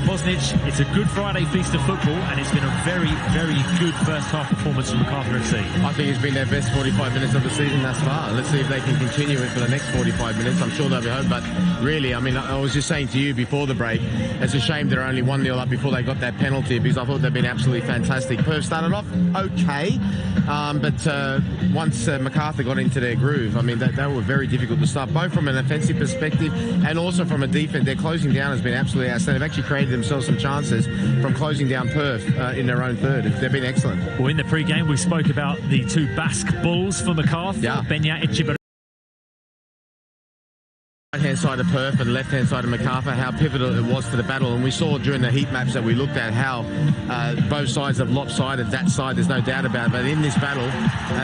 Bosnich, it's a good Friday feast of football, and it's been a very, very good first half performance from Macarthur FC.
I think it's been their best 45 minutes of the season thus far. Let's see if they can continue it for the next 45 minutes. I'm sure they'll be home, but really, I mean, I was just saying to you before the break, it's a shame they're only 1-0 up before they got that penalty, because I thought they'd been absolutely fantastic. Perth started off okay, but once Macarthur got into their groove, I mean, they were very difficult to stop, both from an offensive perspective and also from a defense. Their closing down has been absolutely outstanding. They've actually created themselves some chances from closing down Perth in their own third. They've been excellent.
Well, in the pre-game, we spoke about the two Basque Bulls for Macarthur.
Yeah.
Benya Echeverria.
Right-hand side of Perth and left-hand side of Macarthur, how pivotal it was to the battle. And we saw during the heat maps that we looked at how both sides have lopsided that side, there's no doubt about it. But in this battle,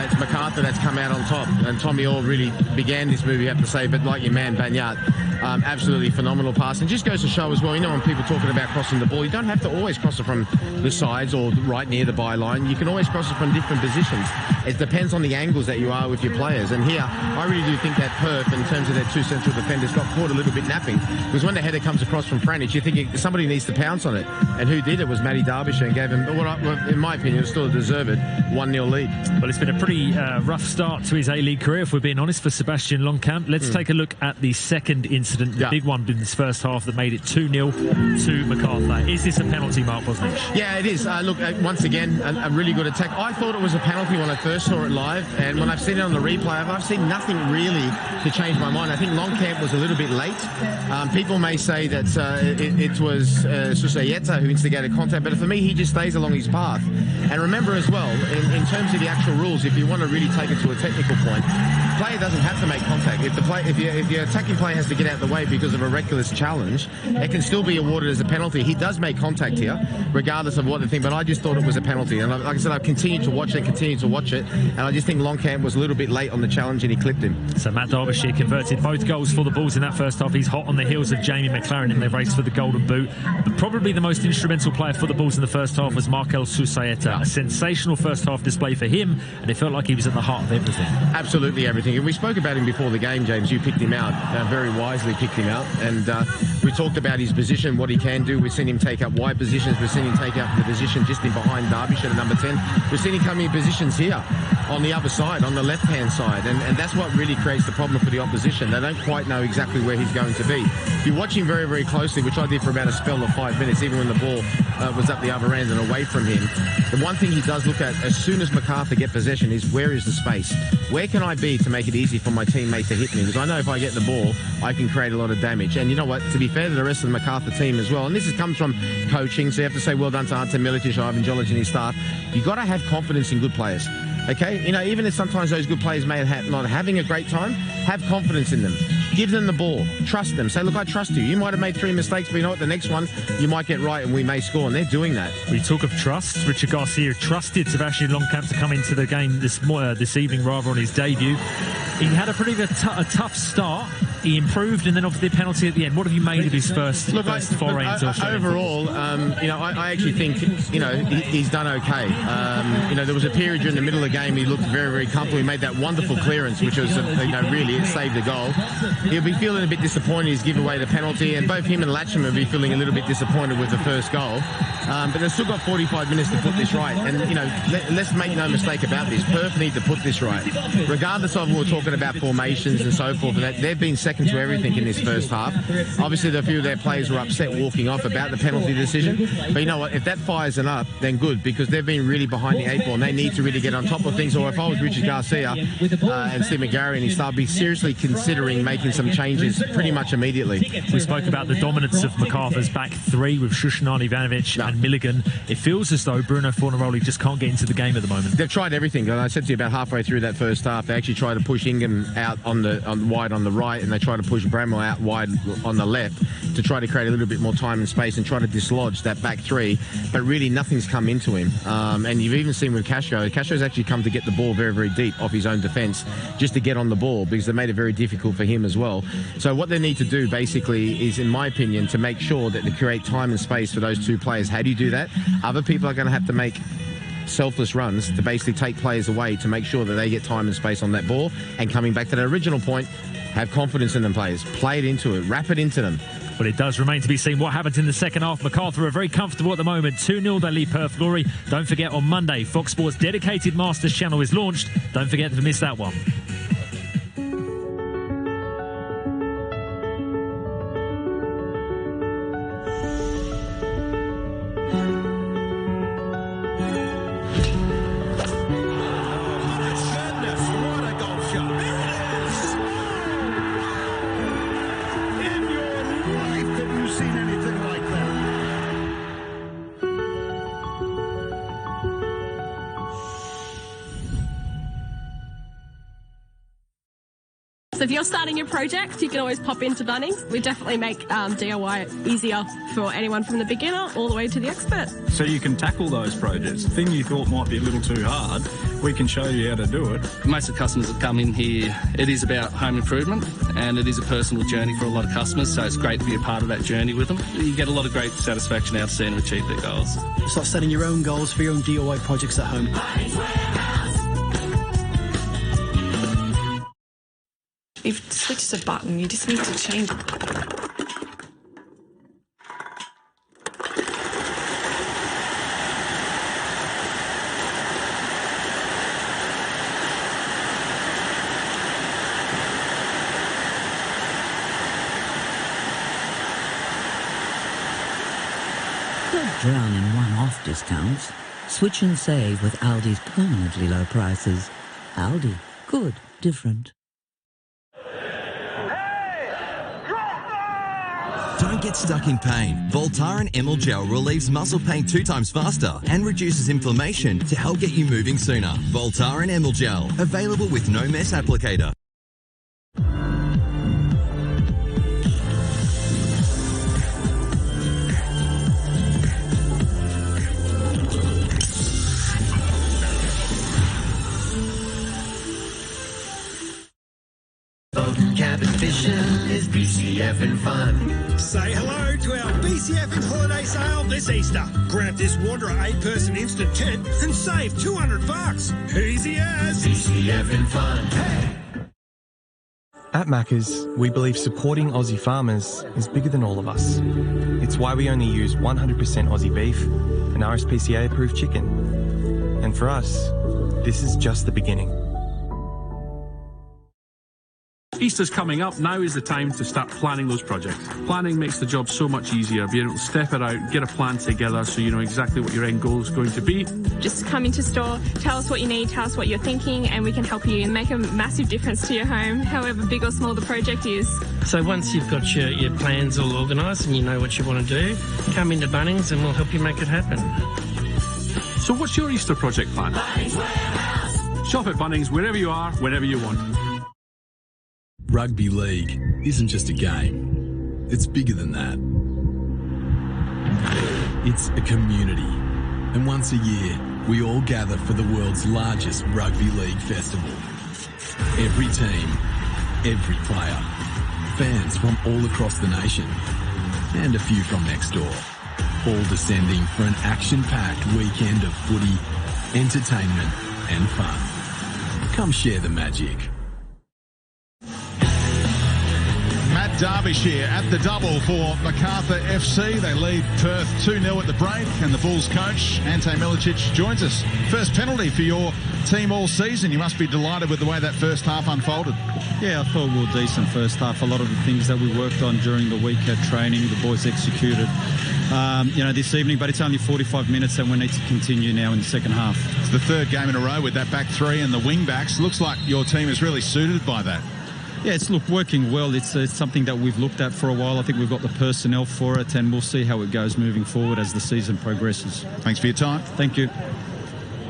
it's Macarthur that's come out on top. And Tommy Orr really began this move, you have to say. But like your man, Banyat, absolutely phenomenal pass. And just goes to show as well, you know, when people talking about crossing the ball, you don't have to always cross it from the sides or right near the byline. You can always cross it from different positions. It depends on the angles that you are with your players. And here, I really do think that Perth, in terms of their two central defenders, got caught a little bit napping, because when the header comes across from Franich, you're thinking somebody needs to pounce on it, and who did it was Matty Derbyshire, and gave him, in my opinion, it was still a deserved 1-0 lead.
Well, it's been a pretty rough start to his A-League career, if we're being honest, for Sebastian Longcamp. Let's take a look at the second incident, the big one in this first half that made it 2-0 to Macarthur. Is this a penalty, Mark Bosnich?
Yeah, it is. Look, once again, a really good attack. I thought it was a penalty when I first saw it live, and when I've seen it on the replay, I've seen nothing really to change my mind. I think Longcamp was a little bit late. People may say that it was Susayeta who instigated contact, but for me, he just stays along his path. And remember as well, in terms of the actual rules, if you want to really take it to a technical point, the player doesn't have to make contact. If the attacking player has to get out of the way because of a reckless challenge, it can still be awarded as a penalty. He does make contact here, regardless of what the thing, but I just thought it was a penalty. And like I said, I've continued to watch it, and I just think Longcamp was a little bit late on the challenge, and he clipped him.
So Matt Derbyshire converted both goals for the Bulls in that first half. He's hot on the heels of Jamie McLaren in their race for the Golden Boot. But probably the most instrumental player for the Bulls in the first half was Markel Susayeta. A sensational first half display for him, and it felt like he was at the heart of everything.
Absolutely everything. And we spoke about him before the game, James. You picked him out, very wisely picked him out. And we talked about his position, what he can do. We've seen him take up wide positions. We've seen him take up the position just in behind Derbyshire at number 10. We've seen him come in positions here on the other side, on the left-hand side. And that's what really creates the problem for the opposition. They don't quite know exactly where he's going to be. If you watch him very, very closely, which I did for about a spell of 5 minutes, even when the ball was up the other end and away from him, the one thing he does look at as soon as Macarthur get possession is, where is the space? Where can I be to make it easy for my teammate to hit me? Because I know if I get the ball, I can create a lot of damage. And you know what? To be fair to the rest of the Macarthur team as well, and this comes from coaching, so you have to say well done to Ante Milic, Ivan Jolic and his staff. You've got to have confidence in good players. Okay, you know, even if sometimes those good players may not having a great time, have confidence in them. Give them the ball. Trust them. Say, look, I trust you. You might have made 3 mistakes, but you know what? The next one, you might get right and we may score. And they're doing that.
We talk of trust. Richard Garcia trusted Sebastian Longcamp to come into the game this evening, rather, on his debut. He had a pretty tough start. He improved, and then obviously the penalty at the end. What have you made of his first foray into Australia?
Overall, you know, I actually think, you know, he's done okay. You know, there was a period during the middle of the game he looked very, very comfortable. He made that wonderful clearance, which was, you know, really, it saved the goal. He'll be feeling a bit disappointed he's given away the penalty, and both him and Latcham will be feeling a little bit disappointed with the first goal. But they've still got 45 minutes to put this right. And, you know, let's make no mistake about this. Perth need to put this right. Regardless of, we're talking about formations and so forth, and that, they've been second to everything in this first half. Obviously, a few of their players were upset walking off about the penalty decision. But you know what? If that fires them up, then good, because they've been really behind the 8 ball, and they need to really get on top of things. Or if I was Richard Garcia and Steve McGarry and his staff, be seriously considering making some changes pretty much immediately.
We spoke about the dominance of Macarthur's back three with Shushanan Ivanovic and Milligan. It feels as though Bruno Fornaroli just can't get into the game at the moment.
They've tried everything. And I said to you about halfway through that first half, they actually tried to push Ingham out wide on the right, and they tried to push Bramwell out wide on the left to try to create a little bit more time and space and try to dislodge that back three. But really, nothing's come into him. And you've even seen with Castro. Castro's actually come to get the ball very, very deep off his own defence just to get on the ball, because they made it very difficult for him as well. So what they need to do basically is, in my opinion, to make sure that they create time and space for those two players. How do you do that? Other people are going to have to make selfless runs to basically take players away to make sure that they get time and space on that ball. And coming back to the original point, have confidence in them players. Play it into it. Wrap it into them.
Well, it does remain to be seen what happens in the second half. Macarthur are very comfortable at the moment. 2-0 they lead Perth Glory. Don't forget, on Monday, Fox Sports' dedicated Masters channel is launched. Don't forget to miss that one.
So if you're starting your project, you can always pop into Bunnings. We definitely make DIY easier for anyone from the beginner all the way to the expert.
So you can tackle those projects. The thing you thought might be a little too hard, we can show you how to do it.
Most of the customers that come in here, it is about home improvement and it is a personal journey for a lot of customers, so it's great to be a part of that journey with them. You get a lot of great satisfaction out of seeing them achieve their goals.
Start setting your own goals for your own DIY projects at home.
If it switches a button, you just need to change it.
Don't drown in one-off discounts. Switch and save with Aldi's permanently low prices. Aldi. Good. Different.
Don't get stuck in pain. Voltaren Emyl Gel relieves muscle pain 2 times faster and reduces inflammation to help get you moving sooner. Voltaren Emyl Gel, available with no mess applicator.
Cabin fishing is BCF and fun.
Say hello to our BCF and holiday sale this Easter. Grab this Wanderer 8-person instant tent and save $200. Easy as
BCF and fun. Hey!
At Macca's, we believe supporting Aussie farmers is bigger than all of us. It's why we only use 100% Aussie beef and RSPCA-approved chicken. And for us, this is just the beginning.
Easter's coming up. Now is the time to start planning those projects. Planning makes the job so much easier. Being able to step it out, get a plan together so you know exactly what your end goal is going to be.
Just come into store, tell us what you need, tell us what you're thinking, and we can help you make a massive difference to your home, however big or small the project is.
So once you've got your plans all organised and you know what you want to do, come into Bunnings and we'll help you make it happen.
So what's your Easter project plan? Shop at Bunnings wherever you are, whenever you want.
Rugby league isn't just a game. It's bigger than that. It's a community. And once a year, we all gather for the world's largest rugby league festival. Every team, every player, fans from all across the nation, and a few from next door, all descending for an action-packed weekend of footy, entertainment and fun. Come share the magic.
Derbyshire at the double for Macarthur FC. They lead Perth 2-0 at the break, and the Bulls coach, Ante Milicic, joins us. First penalty for your team all season. You must be delighted with the way that first half unfolded.
Yeah, I thought we were decent first half. A lot of the things that we worked on during the week at training, the boys executed, this evening, but it's only 45 minutes and we need to continue now in the second half.
It's the third game in a row with that back three and the wing backs. Looks like your team is really suited by that.
Yeah, it's working well. It's something that we've looked at for a while. I think we've got the personnel for it, and we'll see how it goes moving forward as the season progresses.
Thanks for your time.
Thank you.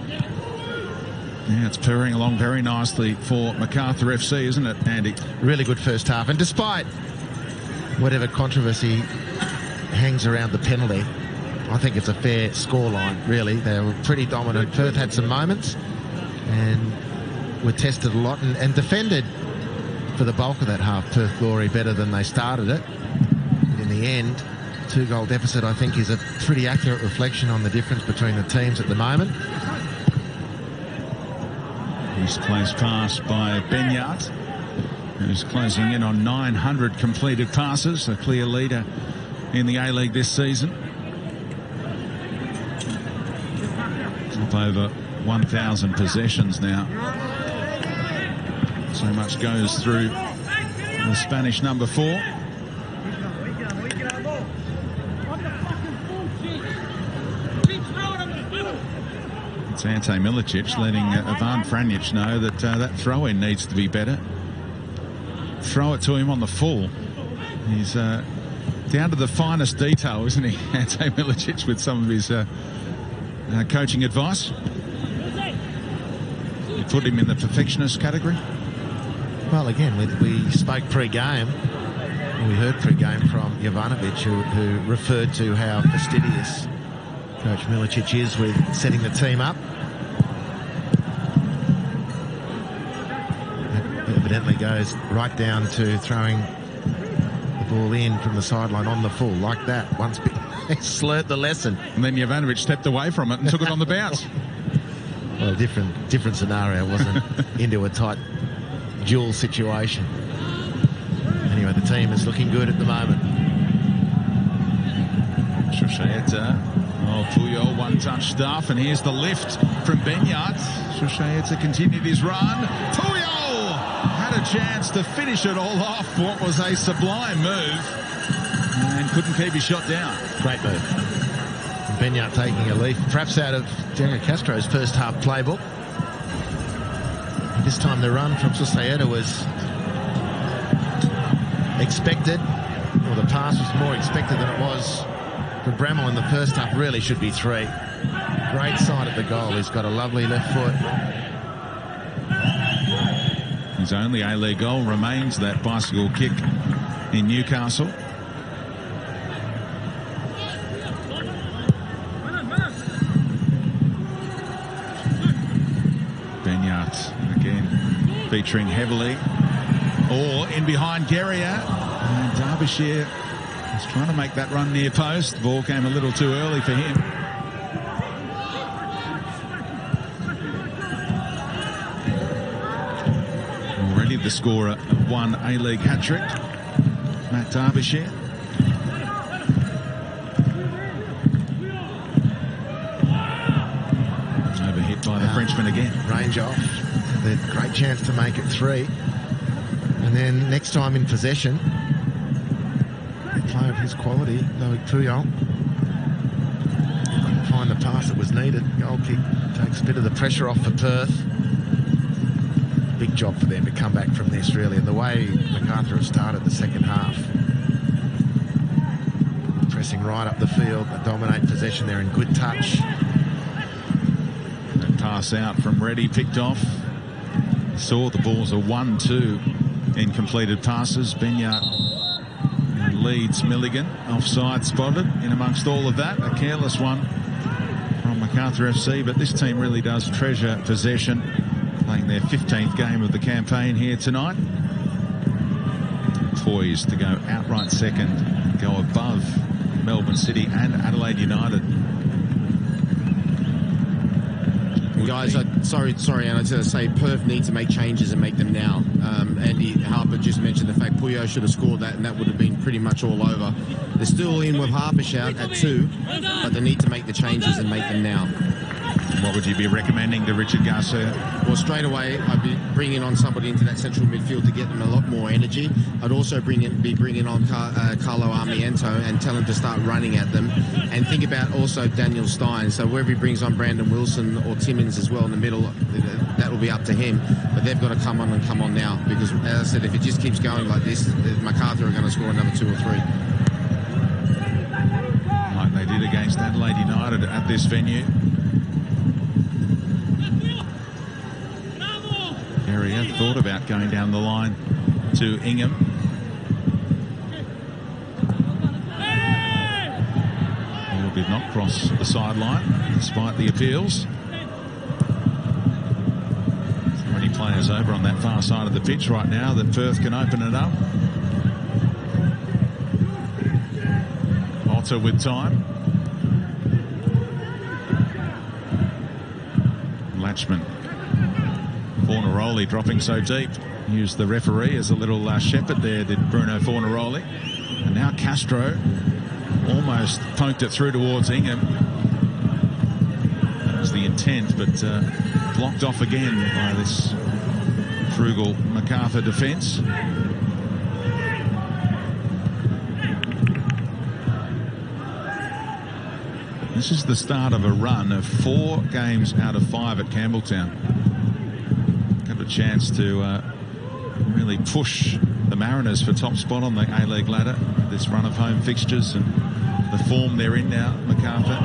Yeah, it's purring along very nicely for Macarthur FC, isn't it, Andy?
Really good first half. And despite whatever controversy hangs around the penalty, I think it's a fair scoreline, really. They were pretty dominant. Perth had some moments and were tested a lot and defended for the bulk of that half, Perth Glory, better than they started it. In the end, 2-goal deficit, I think, is a pretty accurate reflection on the difference between the teams at the moment.
East place pass by Benyard. who's closing in on 900 completed passes, a clear leader in the A-League this season. Up over 1,000 possessions now. So much goes through the Spanish number 4. It's Ante Milicic letting Ivan Franjic know that that throw-in needs to be better. Throw it to him on the full. He's down to the finest detail, isn't he, Ante Milicic, with some of his coaching advice? You put him in the perfectionist category?
Well, again, we spoke pre-game, we heard pre-game from Jovanovic, who referred to how fastidious Coach Milicic is with setting the team up. That evidently goes right down to throwing the ball in from the sideline on the full, like that. Once he slurred the lesson.
And then Jovanovic stepped away from it and took it on the bounce.
Well, different scenario. Wasn't into a tight duel situation. Anyway, the team is looking good at the moment.
Shosheta. Oh, Puyol, one-touch stuff, and here's the lift from Benyard. Shosheta continued his run. Puyol had a chance to finish it all off. What was a sublime move, and couldn't keep his shot down.
Great move. And Benyard taking a leaf, perhaps out of Daniel Castro's first half playbook. And this time the run from Shosheta was expected, or the pass was more expected than it was for Bramall in the first half. Really should be 3. Great side of the goal. He's got a lovely left foot.
His only A-League goal remains that bicycle kick in Newcastle. Benyard again featuring heavily. Or in behind Guerrier. And Derbyshire is trying to make that run near post. Ball came a little too early for him. Already the scorer of 1 A-League hat-trick, Matt Derbyshire. Overhit by the Frenchman again.
Range off. The great chance to make it 3. And then next time in possession, a player of his quality, Loic Puyol, couldn't find the pass that was needed. Goal kick takes a bit of the pressure off for Perth. Big job for them to come back from this, really. And the way Macarthur has started the second half, pressing right up the field, they dominate possession. They're in good touch.
That pass out from Reddy, picked off. Saw the balls are 1-2 in completed passes. Benyard leads Milligan. Offside spotted in amongst all of that. A careless one from Macarthur FC, but this team really does treasure possession. Playing their 15th game of the campaign here tonight. Poised to go outright second, go above Melbourne City and Adelaide United.
Guys, sorry, and I was going to say Perth need to make changes and make them now. Andy Harper just mentioned the fact Puyol should have scored that, and that would have been pretty much all over. They're still in with Harper shout at 2, but they need to make the changes and make them now.
What would you be recommending to Richard Garcia?
Well, straight away, I'd be bringing on somebody into that central midfield to get them a lot more energy. I'd also be bringing on Carlo Armiento and tell him to start running at them. And think about also Daniel Stein. So wherever he brings on Brandon Wilson or Timmins as well in the middle, that will be up to him. But they've got to come on now. Because, as I said, if it just keeps going like this, Macarthur are going to score another 2 or 3.
Like they did against Adelaide United at this venue. Area thought about going down the line to Ingham. Ball did not cross the sideline despite the appeals. So many players over on that far side of the pitch right now that Perth can open it up. Otter with time. Latchman Fornaroli dropping so deep. Used the referee as a little shepherd there, did Bruno Fornaroli. And now Castro almost poked it through towards Ingham. That was the intent, but blocked off again by this frugal Macarthur defence. This is the start of a run of 4 games out of 5 at Campbelltown. Got a chance to really push the Mariners for top spot on the A-League ladder. This run of home fixtures and the form they're in now, Macarthur.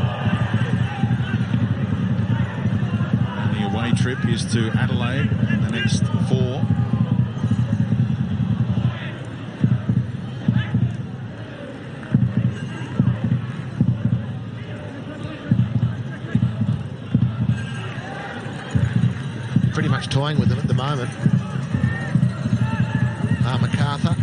And the away trip is to Adelaide in the next 4.
Pretty much toying with them at the moment. Macarthur.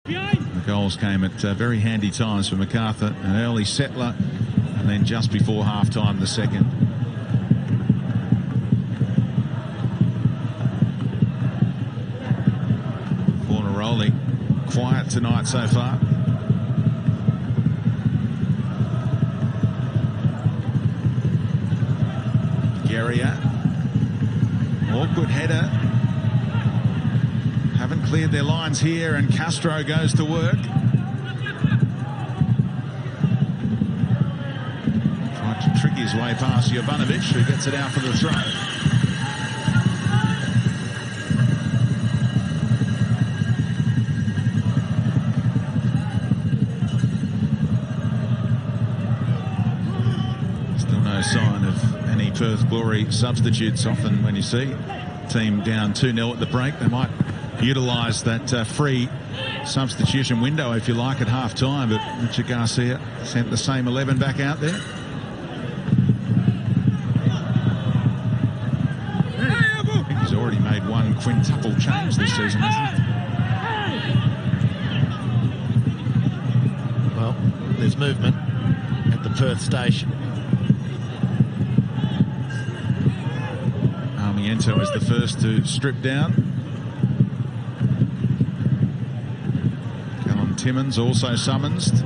The goals came at very handy times for Macarthur. An early settler, and then just before half-time, the second. Fornaroli, quiet tonight so far. Guerrier. Awkward header. Haven't cleared their lines here, and Castro goes to work. Tried to trick his way past Jovanovic, who gets it out for the throw. Still no sign of any Perth Glory substitutes. Often when you see team down 2-0 at the break, they might utilise that free substitution window, if you like, at half-time, but Richard Garcia sent the same 11 back out there. I think he's already made 1 quintuple change this season, hasn't he?
Well, there's movement at the Perth station.
Armiento is the first to strip down. Timmins also summonsed.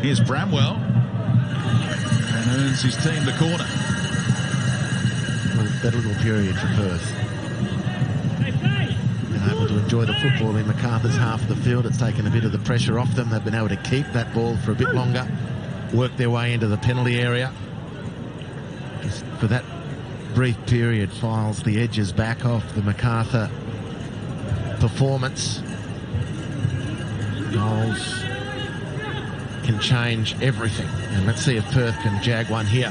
Here's Bramwell, and earns his team the corner.
Well, that little period for Perth. Been able to enjoy the football in Macarthur's half of the field. It's taken a bit of the pressure off them. They've been able to keep that ball for a bit longer, work their way into the penalty area. Just for that brief period, files the edges back off the Macarthur performance. Goals can change everything, and let's see if Perth can jag one here.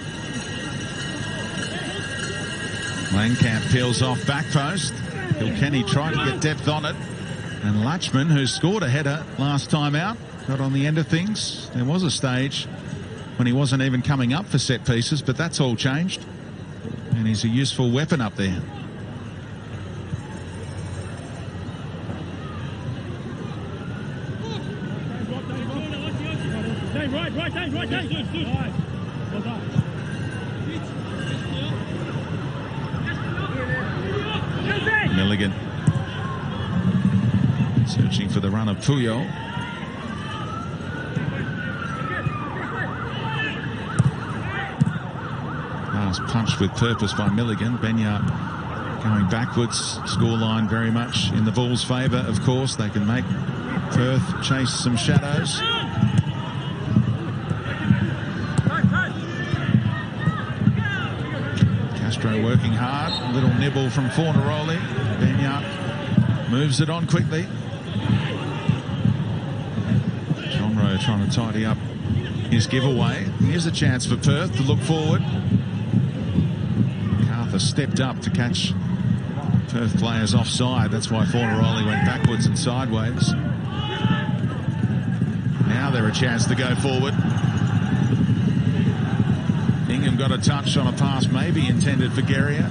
Langkamp peels off back post. Kilkenny tried to get depth on it, and Latchman, who scored a header last time out, got on the end of things. There was a stage when he wasn't even coming up for set pieces, but that's all changed, and he's a useful weapon up there. Milligan searching for the run of Puyol. Last punch with purpose by Milligan. Benyard going backwards. Scoreline very much in the Bulls' favour, of course. They can make Perth chase some shadows. Castro working hard. A little nibble from Fornaroli. Benyard moves it on quickly. Jonro trying to tidy up his giveaway. Here's a chance for Perth to look forward. Macarthur stepped up to catch Perth players offside. That's why Fornaroli went backwards and sideways. Now they're a chance to go forward. Ingham got a touch on a pass maybe intended for Guerrier.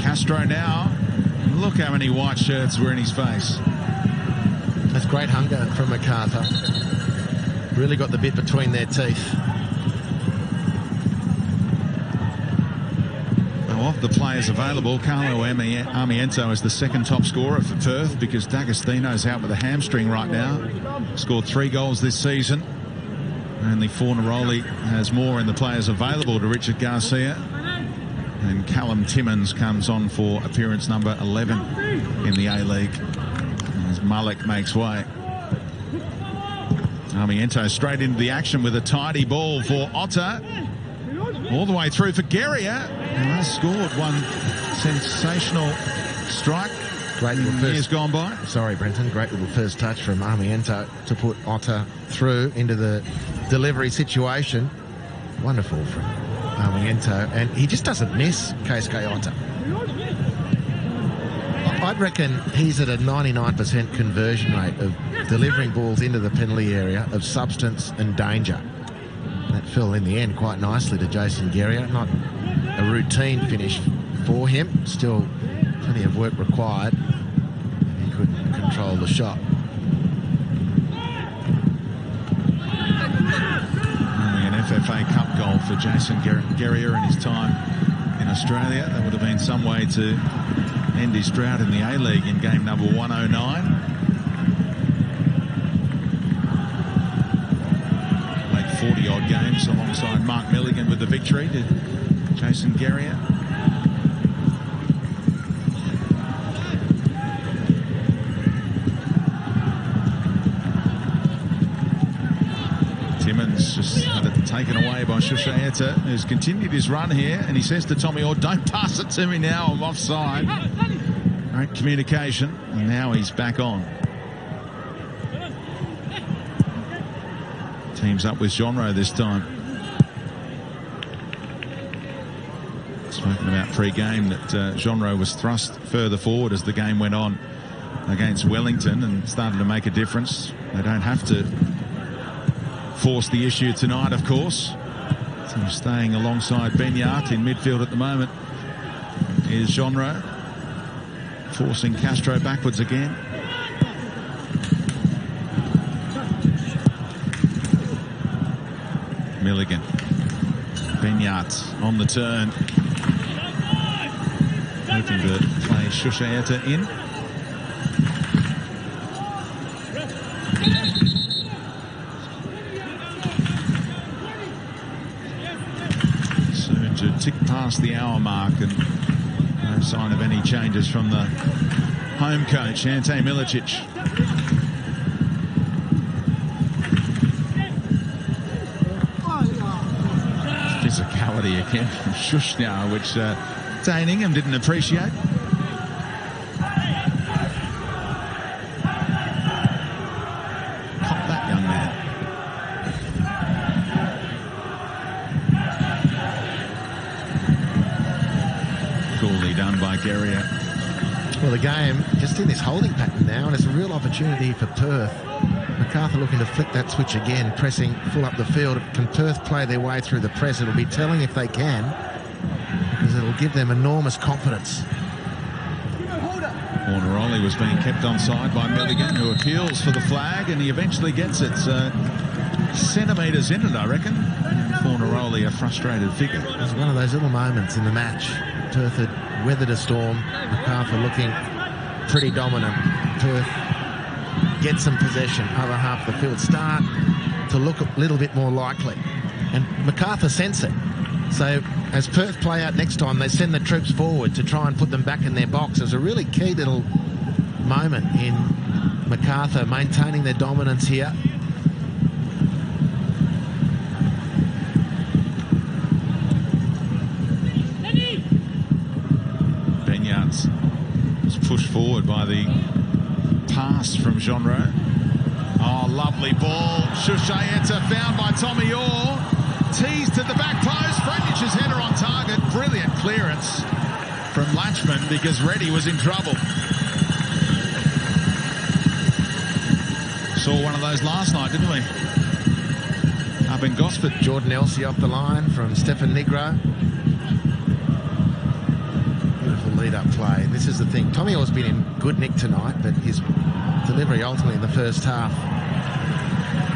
Castro now. Look how many white shirts were in his face.
That's great hunger from Macarthur. Really got the bit between their teeth.
Now, of the players available, Carlo Armiento is the second top scorer for Perth because D'Agostino's out with a hamstring right now. Scored 3 goals this season. Only Fornaroli has more in the players available to Richard Garcia. And Callum Timmins comes on for appearance number 11 in the A-League as Mullock makes way. Armiento straight into the action with a tidy ball for Otter. All the way through for Guerrier, who has scored one sensational strike.
Great little first,
years gone by.
Sorry, Brenton. Great little first touch from Armiento to put Otter through into the delivery situation. Wonderful from Armiento, and he just doesn't miss Keisuke Otter. I'd reckon he's at a 99% conversion rate of delivering balls into the penalty area of substance and danger. That fell in the end quite nicely to Jason Guerrier. Not a routine finish for him. Still plenty of work required. He couldn't control the shot.
Only an FFA Cup goal for Jason Guerrier in his time in Australia. That would have been some way to end his drought in the A-League in game number 109. Played 40-odd games alongside Mark Milligan with the victory to Jason Guerrier. Timmins just had it taken away by Shushaeta, who's continued his run here, and he says to Tommy Orr, don't pass it to me now, I'm offside. Great communication, and now he's back on. Teams up with Jonro this time. Spoken about pre-game that Jonro was thrust further forward as the game went on against Wellington and started to make a difference. They don't have to force the issue tonight, of course. So staying alongside Benyard in midfield at the moment is Jonro, forcing Castro backwards again. Milligan. Benyard on the turn. Hoping to play Shushaeta in. Soon to tick past the hour mark, and no sign of any changes from the home coach, Ante Milicic. Physicality again from Shushnyar, which Dane Ingham didn't appreciate. Cop that, young man. Coolly done by Guerrier.
Well, the game just in this holding pattern now, and it's a real opportunity for Perth. Macarthur looking to flick that switch again, pressing full up the field. Can Perth play their way through the press? It'll be telling if they can, because it'll give them enormous confidence.
Fornaroli was being kept onside by Milligan, who appeals for the flag, and he eventually gets it. So centimetres in it, I reckon. Fornaroli, a frustrated figure.
It was one of those little moments in the match. Perth had weathered a storm. Macarthur looking pretty dominant. Perth get some possession. Other half of the field start to look a little bit more likely. And Macarthur sense it. So as Perth play out next time, they send the troops forward to try and put them back in their box. There's a really key little moment in Macarthur maintaining their dominance here.
Benyards was pushed forward by the pass from Genro. Oh, lovely ball. Shushaeta found by Tommy Orr. Teased to the back post. Franjich's header on target. Brilliant clearance from Latchman because Reddy was in trouble. Saw one of those last night, didn't we? Up in Gosford.
Jordan Elsey off the line from Stefan Negro. Beautiful lead-up play. This is the thing. Tommy Orr's been in good nick tonight, but his delivery ultimately in the first half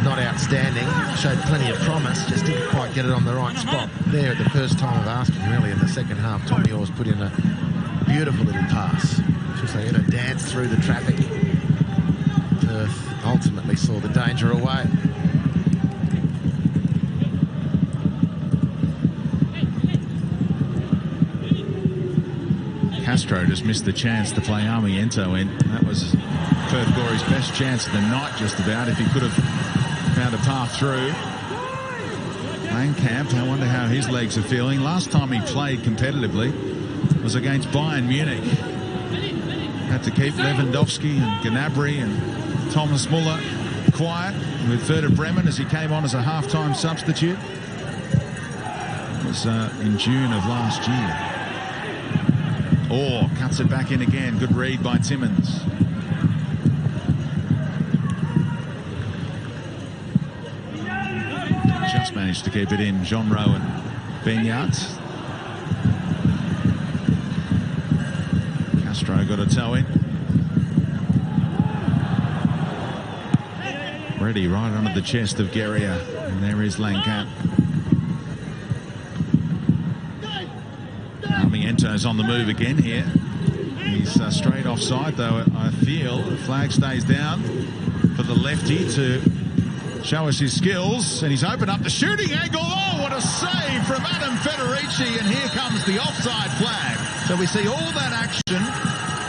not outstanding. Showed plenty of promise, just didn't quite get it on the right spot. There at the first time of asking, really, in the second half, Tommy Orr's put in a beautiful little pass. Just they had to dance through the traffic. Perth ultimately saw the danger away.
Castro just missed the chance to play Armiento in. That was Perth Glory's best chance of the night, just about, if he could have found a path through. Langkamp, I wonder how his legs are feeling. Last time he played competitively was against Bayern Munich. Had to keep Lewandowski and Gnabry and Thomas Muller quiet with Werder Bremen as he came on as a half-time substitute. It was in June of last year. Orr cuts it back in again. Good read by Timmins. Just managed to keep it in. Genro and Benyards. Castro got a toe in. Reddy right under the chest of Guerrier. And there is Langkamp. Armiento's on the move again here. He's straight offside, though. I feel the flag stays down for the lefty to show us his skills, and he's opened up the shooting angle. Oh, what a save from Adam Federici, and here comes the offside flag. So we see all that action.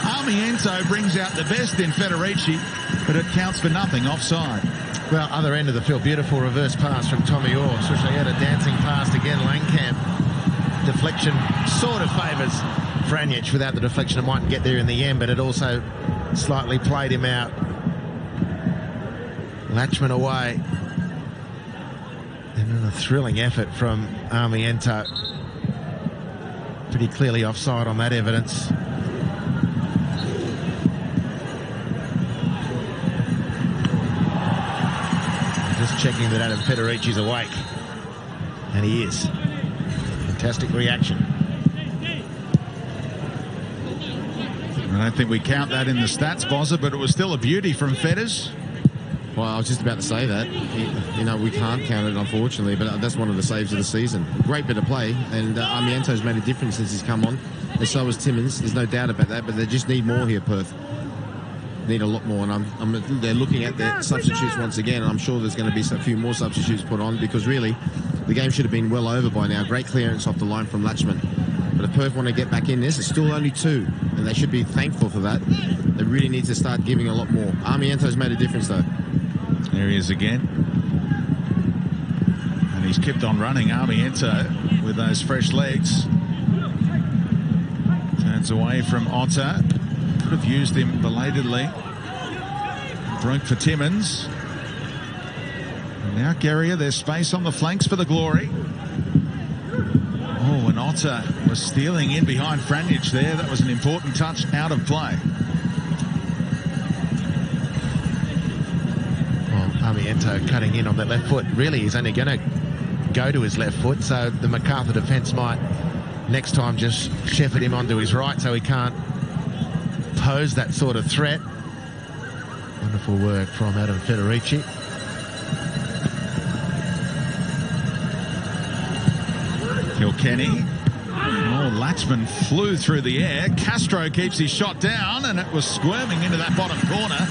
Armiento brings out the best in Federici, but it counts for nothing, offside.
Well, other end of the field, beautiful reverse pass from Tommy Orr. Shushaeta dancing past again, Langkamp. Deflection sort of favours Franjic. Without the deflection, it mightn't get there in the end, but it also slightly played him out. Latchman away. And then a thrilling effort from Armiento. Pretty clearly offside on that evidence. Just checking that Adam Federici's awake. And he is. Fantastic reaction.
I don't think we count that in the stats, Bozza, but it was still a beauty from Fedders.
Well, I was just about to say that. You know, we can't count it, unfortunately, but that's one of the saves of the season. Great bit of play, and Armiento's made a difference since he's come on, and so has Timmins. There's no doubt about that, but they just need more here, Perth. Need a lot more, and they're looking at their substitutes once again, and I'm sure there's going to be a few more substitutes put on, because really, the game should have been well over by now. Great clearance off the line from Latchman. But if Perth want to get back in this, it's still only 2, and they should be thankful for that. They really need to start giving a lot more. Armiento's made a difference, though.
There he is again. And he's kept on running, Armiento, with those fresh legs. Turns away from Otter. Could have used him belatedly. Broke for Timmins. And now Guerrier, there's space on the flanks for the Glory. Oh, and Otter was stealing in behind Franjic there. That was an important touch out of play.
Armiento cutting in on that left foot. Really, he's only going to go to his left foot, so the Macarthur defence might next time just shepherd him onto his right so he can't pose that sort of threat. Wonderful work from Adam Federici.
Kilkenny. Oh, Latchman flew through the air. Castro keeps his shot down, and it was squirming into that bottom corner.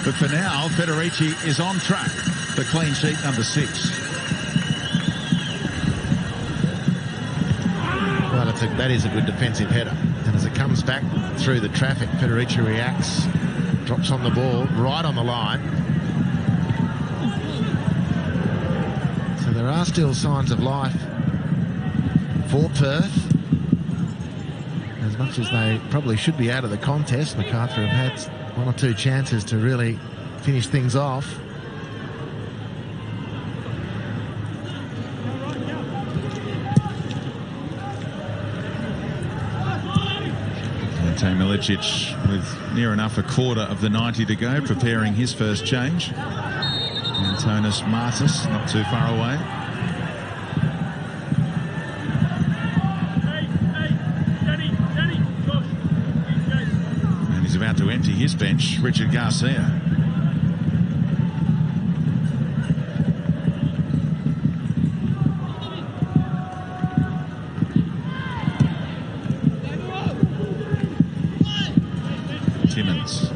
But for now, Federici is on track for clean sheet number 6.
Well, that is a good defensive header. And as it comes back through the traffic, Federici reacts, drops on the ball, right on the line. So there are still signs of life for Perth. As much as they probably should be out of the contest, Macarthur have had 1 or 2 chances to really finish things off.
Ante Milicic with near enough a quarter of the 90 to go, preparing his first change. Antonis Martis not too far away. And he's about to empty his bench, Richard Garcia. Timmins.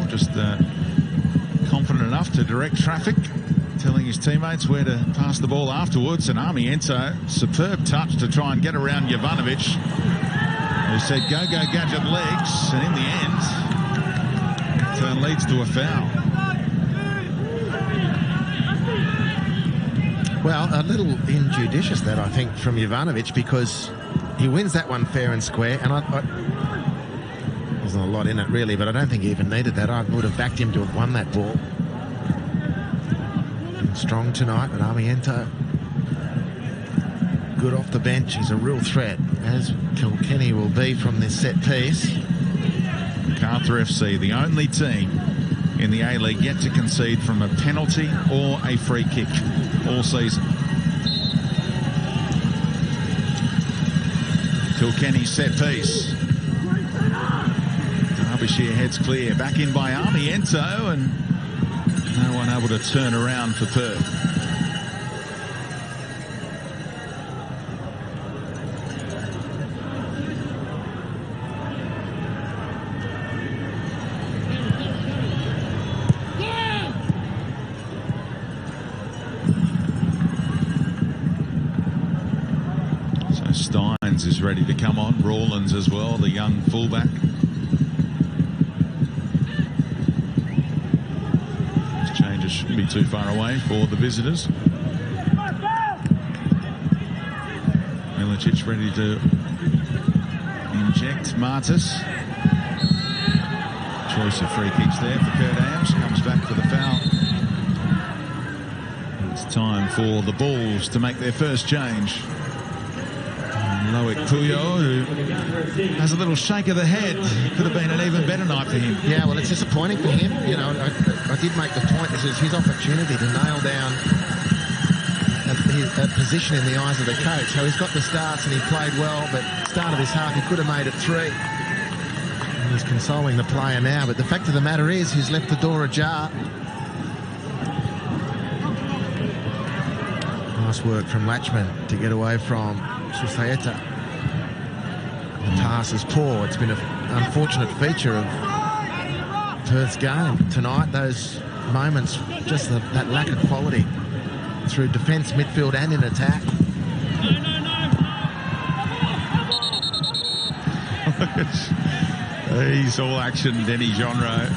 Just confident enough to direct traffic, telling his teammates where to pass the ball afterwards. And Armiento, superb touch to try and get around Jovanovic, who said go gadget legs, and in the end it leads to a foul.
Well, a little injudicious that, I think, from Jovanovic, because he wins that one fair and square, and wasn't a lot in it really, but I don't think he even needed that. I would have backed him to have won that ball. Strong tonight, but Armiento good off the bench. He's a real threat, as Kilkenny will be from this set piece.
Macarthur FC, the only team in the A-League yet to concede from a penalty or a free kick all season. Kilkenny set piece. Derbyshire heads clear. Back in by Armiento, and no one able to turn around for Perth. So Steins is ready to come on. Rawlins as well, the young fullback. Shouldn't be too far away for the visitors. Milicic ready to inject Martis. Choice of free kicks there for Kurt Ams. Comes back for the foul. It's time for the Bulls to make their first change. Loic Puyo, who has a little shake of the head. Could have been an even better night for him.
Yeah, well, it's disappointing for him. You know, I did make the point. This is his opportunity to nail down a position in the eyes of the coach. So he's got the starts and he played well, but start of this half he could have made it 3. And he's consoling the player now, but the fact of the matter is he's left the door ajar. Nice work from Latchman to get away from Susaeta. The pass is poor. It's been an unfortunate feature of Perth's game tonight. Those moments, just that lack of quality through defence, midfield and in attack.
He's all action, Denny Jonro.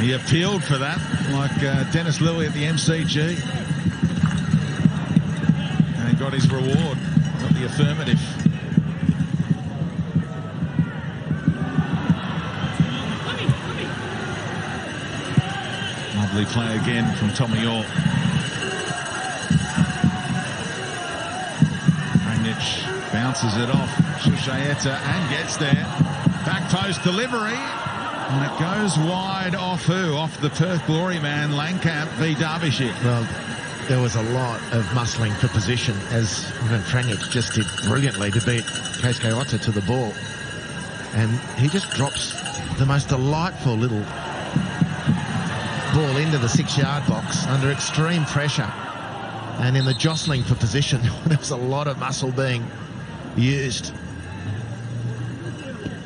He appealed for that, like Dennis Lilly at the MCG. And he got his reward. Got the affirmative. Lovely play again from Tommy Orr. Rangnick bounces it off Susaeta and gets there. Back post delivery. And it goes wide off who? Off the Perth Glory man, Langkamp v Derbyshire.
Well, there was a lot of muscling for position, as Ivan Franjic just did brilliantly to beat Keisuke Ota to the ball. And he just drops the most delightful little ball into the 6-yard box under extreme pressure. And in the jostling for position, there was a lot of muscle being used.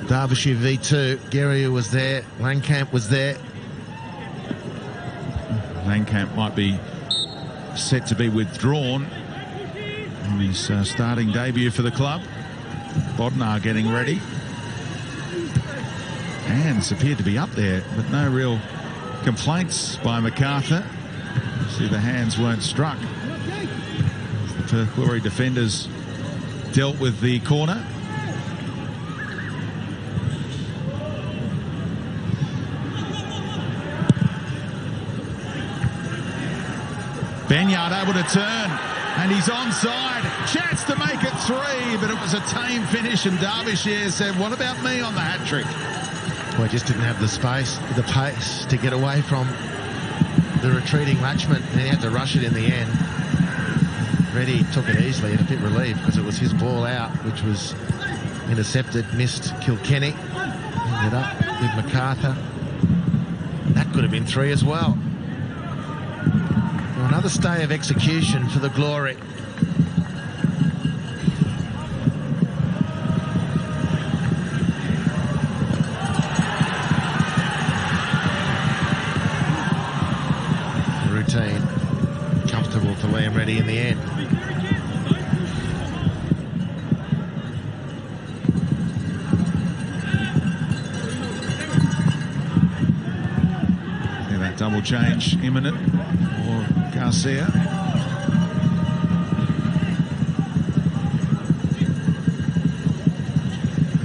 Derbyshire V2, Geria was there, Langkamp was there.
Langkamp might be set to be withdrawn in his starting debut for the club. Bodnar getting ready. Hands appeared to be up there, but no real complaints by Macarthur. See, the hands weren't struck. The Perth Glory defenders dealt with the corner. Benyard able to turn, and he's onside. Chance to make it 3, but it was a tame finish, and Derbyshire said, what about me on the hat-trick?
Well, he just didn't have the space, the pace to get away from the retreating Latchman, and he had to rush it in the end. Reddy took it easily and a bit relieved because it was his ball out, which was intercepted, missed Kilkenny. Ended up with Macarthur. That could have been 3 as well. Another stay of execution for the Glory. Routine. Comfortable for Liam Reddy in the end.
Yeah, that double change imminent. Garcia.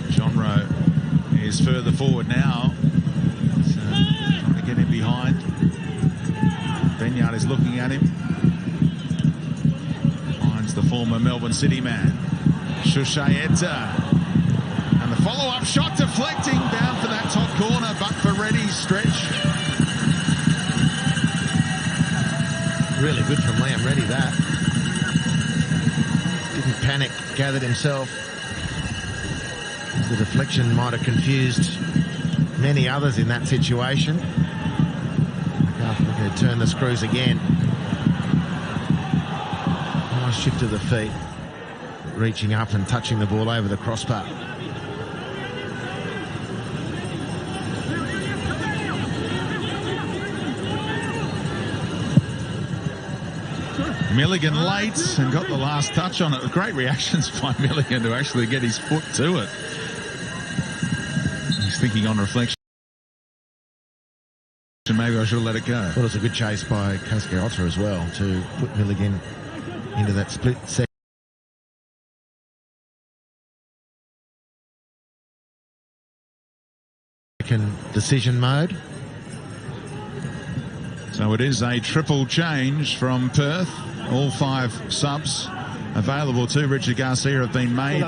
John Rowe is further forward now. So trying to get him behind. Benyard is looking at him. Finds the former Melbourne City man. Shushaeta. And the follow-up shot deflecting down for that top corner, but for Reddy's stretch.
Really good from Liam Reddy, that. Didn't panic, gathered himself. The deflection might have confused many others in that situation. Macarthur looking to turn the screws again. Nice shift of the feet. Reaching up and touching the ball over the crossbar.
Milligan late and got the last touch on it. Great reactions by Milligan to actually get his foot to it. He's thinking on reflection, maybe I should have let it go.
Well, it was a good chase by Keisuke Ota as well to put Milligan into that split second decision mode.
So it is a triple change from Perth. All 5 subs available to Richard Garcia have been made.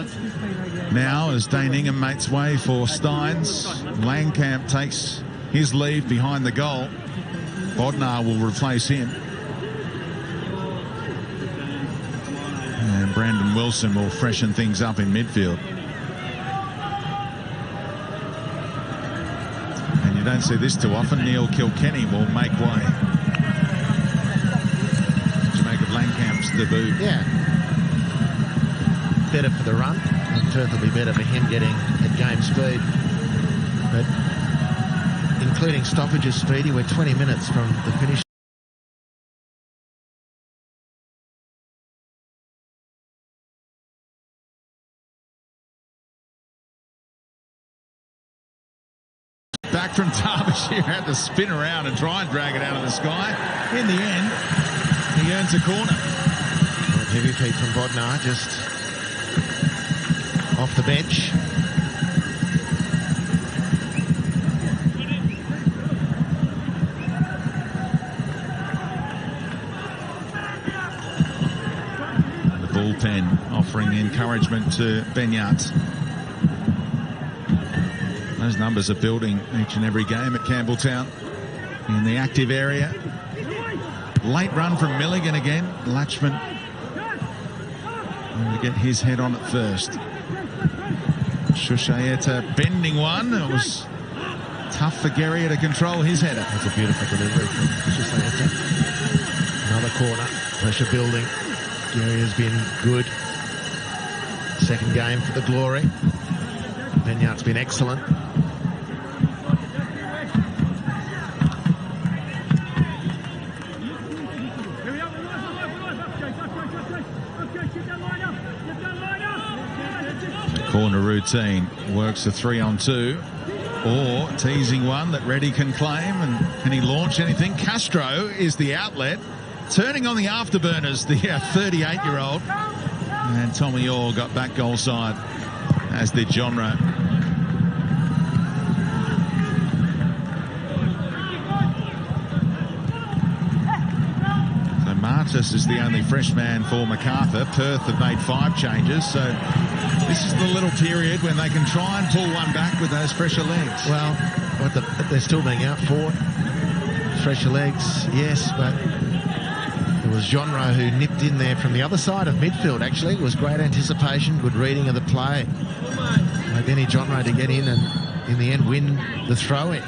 Now as Dane Ingham makes way for Steins, Langkamp takes his leave behind the goal. Bodnar will replace him. And Brandon Wilson will freshen things up in midfield. And you don't see this too often. Neil Kilkenny will make way. Langkamp's debut.
Yeah. Better for the run. And Perth will be better for him getting at game speed. But including stoppages, Speedy, we're 20 minutes from the finish.
Back from Derbyshire, had to spin around and try and drag it out of the sky. In the end, he earns a corner.
Heavy feet from Bodnar, just off the bench.
The bullpen offering encouragement to Benyard. Those numbers are building each and every game at Campbelltown in the active area. Late run from Milligan again. Latchman to get his head on it first. Shushaeta bending one. It was tough for Guerrier to control his header.
That's a beautiful delivery from Shushaeta. Another corner. Pressure building. Guerrier's been good. Second game for the Glory. Benyart's been excellent.
Corner routine works a 3-on-2, or teasing one that Reddy can claim, and can he launch anything? Castro is the outlet, turning on the afterburners, the 38-year-old, and Tommy Orr got back goal side, as did John Rowe. So Martis is the only fresh man for Macarthur. Perth have made 5 changes, so this is the little period when they can try and pull one back with those fresher legs.
Well, they're still being outfought. Fresher legs, yes, but it was John Rowe who nipped in there from the other side of midfield, actually. It was great anticipation, good reading of the play. Then he John Rowe to get in and, in the end, win the throw-in.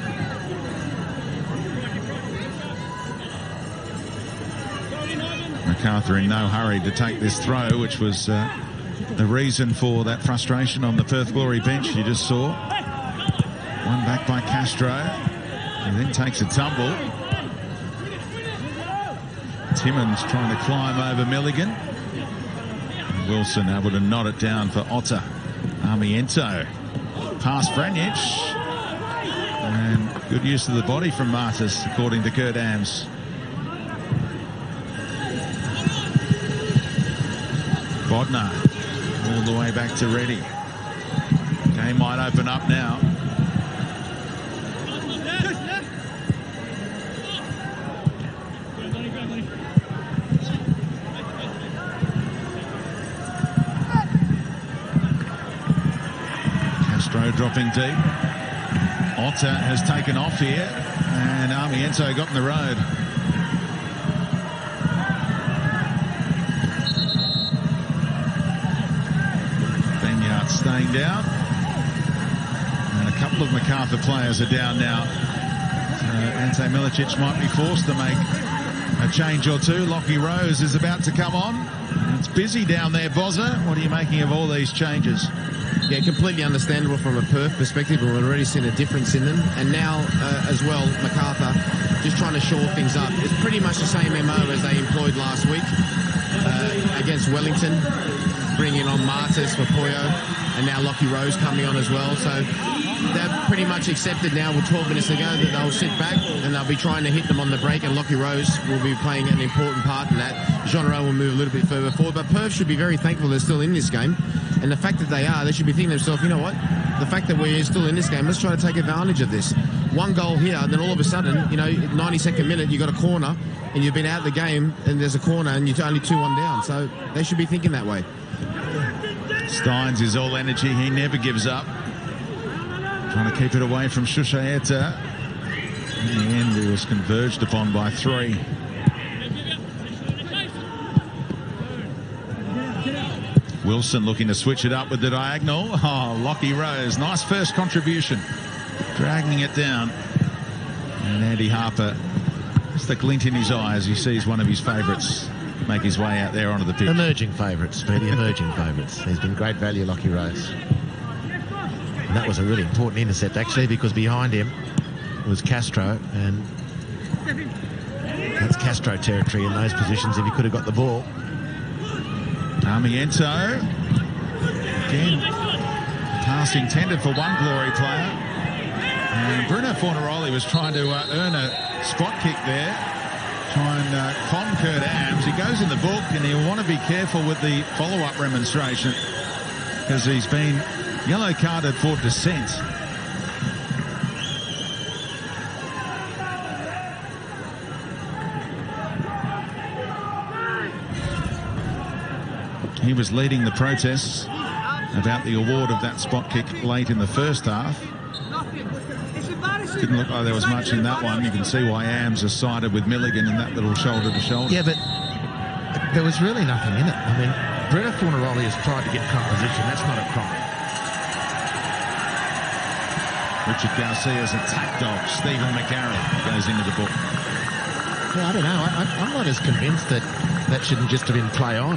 Macarthur in no hurry to take this throw, which was the reason for that frustration on the Perth Glory bench you just saw. One back by Castro, and then takes a tumble. Timmins trying to climb over Milligan. Wilson able to knot it down for Otter. Armiento. Past Franjic. And good use of the body from Martis, according to Kurt Ams. Bodnar all the way back to Reddy. Game might open up now. Castro dropping deep. Otter has taken off here, and Armiento got in the road. Staying down, and a couple of Macarthur players are down now. So Ante Milicic might be forced to make a change or two. Lockie Rose is about to come on. It's busy down there, Bozza. What are you making of all these changes?
Yeah, completely understandable from a Perth perspective, but we've already seen a difference in them. And now, as well, Macarthur just trying to shore things up. It's pretty much the same MO as they employed last week against Wellington, bringing on Martis for Poyo, and now Lockie Rose coming on as well. So they've pretty much accepted now with 12 minutes to go that they'll sit back and they'll be trying to hit them on the break, and Lockie Rose will be playing an important part in that. John Rowe will move a little bit further forward, but Perth should be very thankful they're still in this game. And the fact that they should be thinking to themselves, you know what, the fact that we're still in this game, let's try to take advantage of this. One goal here, and then all of a sudden, 92nd minute, you got a corner, and you've been out of the game, and there's a corner, and you're only 2-1 down. So they should be thinking that way.
Steins is all energy. He never gives up. Trying to keep it away from Shushaeta. In the end, he was converged upon by 3. Wilson looking to switch it up with the diagonal. Oh, Lockie Rose. Nice first contribution. Dragging it down. And Andy Harper, just a glint in his eye as he sees one of his favourites make his way out there onto the pitch.
Emerging favourites, Speedy, emerging favourites. He's been great value, Lockie Rose. And that was a really important intercept, actually, because behind him was Castro, and that's Castro territory in those positions if he could have got the ball.
Armiento. Again, pass intended for one Glory player. And Bruno Fornaroli was trying to earn a spot kick there. Try and con Kurt Ams. He goes in the book, and he'll want to be careful with the follow-up remonstration because he's been yellow carded for dissent. He was leading the protests about the award of that spot kick late in the first half. Didn't look like there was much in that one. You can see why Ams are sided with Milligan in that little shoulder-to-shoulder.
Yeah, but there was really nothing in it. I mean, Bretta Fornaroli has tried to get composition. That's not a crime.
Richard Garcia's attack dog, Stephen McGarry, goes into the book.
Yeah, I don't know. I'm not as convinced that that shouldn't just have been play on.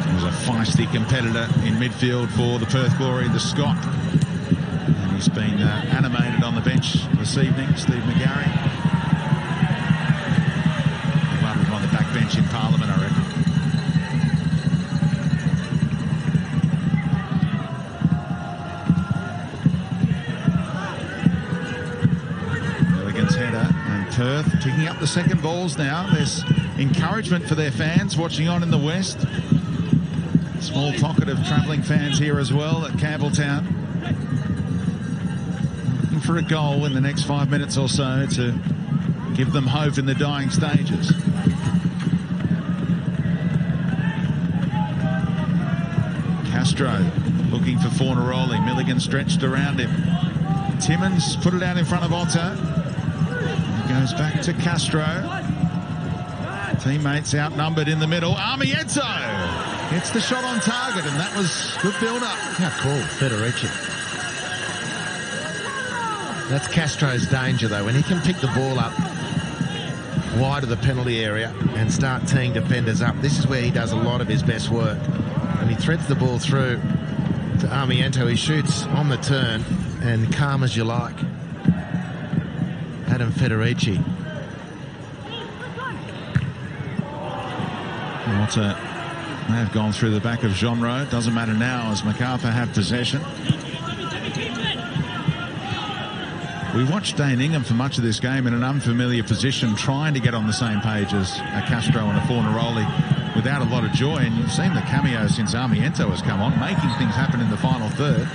He was a feisty competitor in midfield for the Perth Glory, the Scot. And he's been animated on the bench this evening, Steve McGarry. Love him on the back bench in Parliament, I reckon. Perth picking up the second balls now. There's encouragement for their fans watching on in the west. Small pocket of travelling fans here as well at Campbelltown. Looking for a goal in the next 5 minutes or so to give them hope in the dying stages. Castro looking for Fornaroli. Milligan stretched around him. Timmins put it out in front of Otto. Goes back to Castro. Teammates outnumbered in the middle. Armiento gets the shot on target, and that was good build-up.
How cool, Federici. That's Castro's danger, though. When he can pick the ball up wide of the penalty area and start teeing defenders up, this is where he does a lot of his best work. And he threads the ball through to Armiento. He shoots on the turn and calm as you like. Adam Federici.
Otter may have gone through the back of Jeanreau. Doesn't matter now as Macarthur have possession. We watched Dane Ingham for much of this game in an unfamiliar position, trying to get on the same page as a Castro and a Fornaroli without a lot of joy. And you've seen the cameo since Armiento has come on, making things happen in the final third.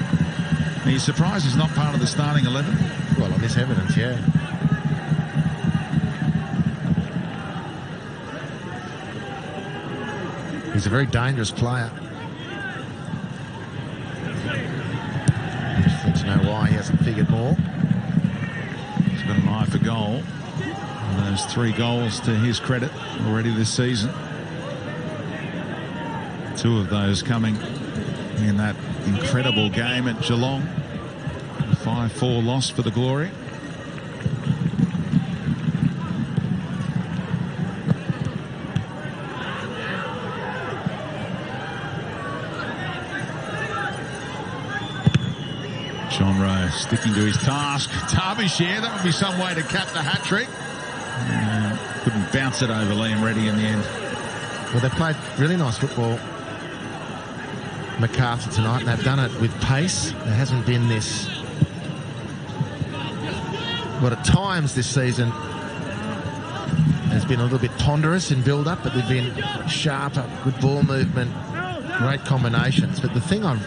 Are you surprised he's not part of the starting 11?
Well, on this evidence, yeah. He's a very dangerous player. Just need to know why he hasn't figured more.
He's got an eye for goal. And those 3 goals to his credit already this season. 2 of those coming in that incredible game at Geelong. A 5-4 loss for the Glory. Jeanreau sticking to his task. Derbyshire, that would be some way to cap the hat-trick. Couldn't bounce it over Liam Reddy in the end.
Well, they played really nice football, Macarthur, tonight, and they've done it with pace. There hasn't been this... But at times this season has been a little bit ponderous in build-up, but they've been sharper, good ball movement, great combinations. But the thing I've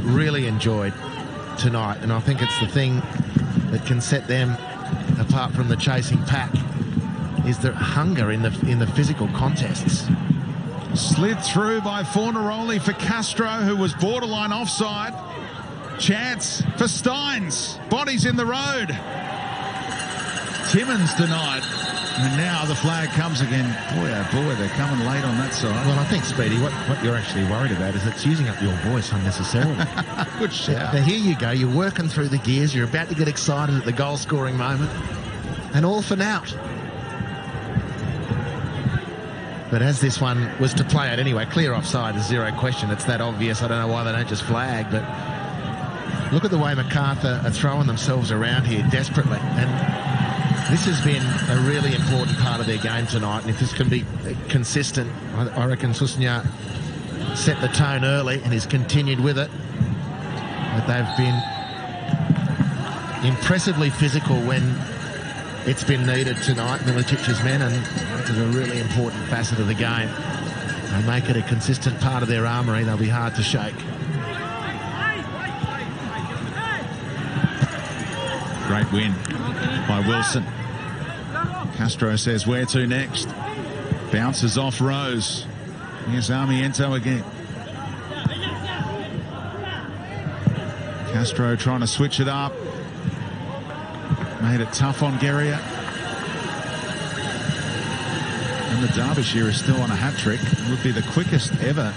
really enjoyed tonight, and I think it's the thing that can set them apart from the chasing pack, is their hunger in the physical contests.
Slid through by Fornaroli for Castro, who was borderline offside. Chance for Steins. Bodies in the road. Timmins denied. And now the flag comes again. Boy, oh boy, they're coming late on that side.
Well, I think, Speedy, what you're actually worried about is it's using up your voice unnecessarily.
Good shout.
Now, here you go. You're working through the gears. You're about to get excited at the goal-scoring moment. And all for naught. But as this one was to play out anyway, clear offside is zero question. It's that obvious. I don't know why they don't just flag, but look at the way Macarthur are throwing themselves around here desperately. And this has been a really important part of their game tonight, and if this can be consistent, I reckon Susnya set the tone early and has continued with it. But they've been impressively physical when it's been needed tonight, Miletic's men, and this is a really important facet of the game. They make it a consistent part of their armoury, they'll be hard to shake.
Great win by Wilson. Castro says, where to next? Bounces off Rose. Here's Armiento again. Castro trying to switch it up. Made it tough on Guerrier. And the Derbyshire is still on a hat-trick. It would be the quickest ever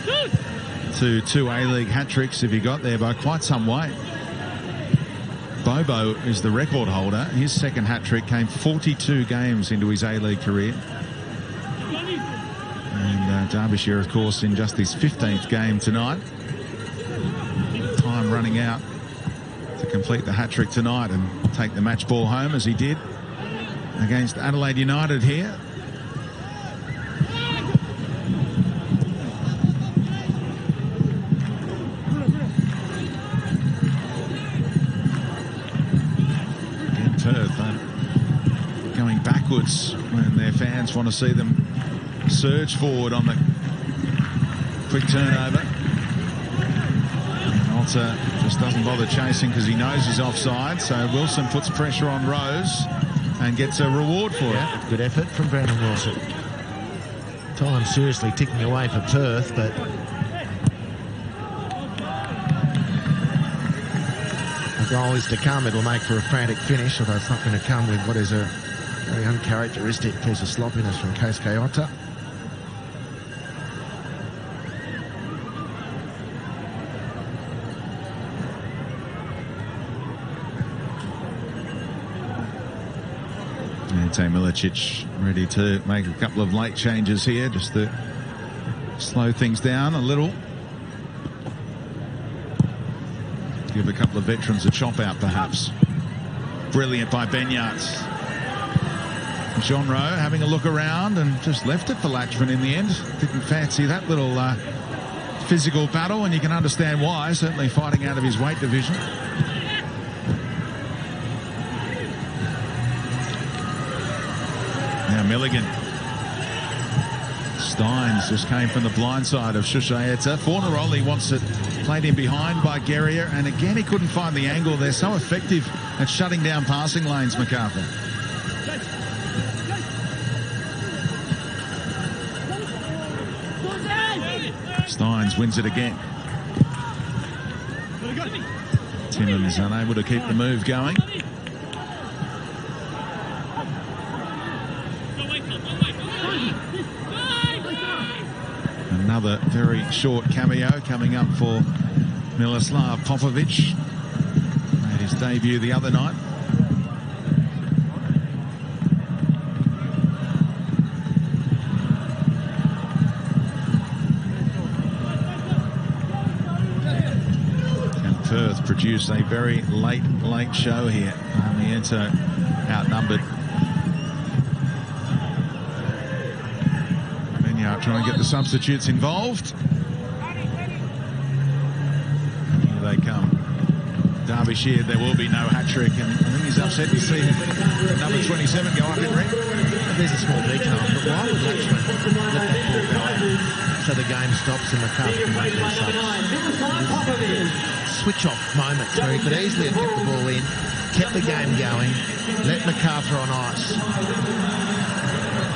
to 2 A-League hat-tricks if he got there by quite some way. Bobo is the record holder. His second hat-trick came 42 games into his A-League career. And Derbyshire, of course, in just his 15th game tonight. Time running out to complete the hat-trick tonight and take the match ball home as he did against Adelaide United here. Again, Perth going backwards when their fans want to see them surge forward on the quick turnover. Alter just doesn't bother chasing because he knows he's offside, so Wilson puts pressure on Rose and gets a reward for it.
Good effort from Brandon Wilson. Time seriously ticking away for Perth, but the goal is to come. It'll make for a frantic finish, although it's not going to come with what is a very uncharacteristic piece of sloppiness from Keisuke Ota.
Ante Milicic ready to make a couple of late changes here just to slow things down a little. Give a couple of veterans a chop out perhaps. Brilliant by Benyat. John Rowe having a look around and just left it for Latchman in the end. Didn't fancy that little physical battle, and you can understand why, certainly fighting out of his weight division. Now Milligan. Steins just came from the blind side of Shushaeta. Fornaroli wants it played in behind by Guerrier, and again he couldn't find the angle. They're so effective at shutting down passing lanes, Macarthur. Steins wins it again. Timmins unable to keep the move going. Another very short cameo coming up for Miloslav Popovic. Made his debut the other night. And Perth produce a very late show here. Miento outnumbered. Trying to get the substitutes involved. Here they come. Derbyshire, there will be no hat-trick, and I think he's upset to see number 27 go up in red.
There's a small detail, but why would Latchman let that ball go out so the game stops and Macarthur can make their subs? Switch-off moments where he could easily have kept the ball in, kept the game going, let Macarthur on ice.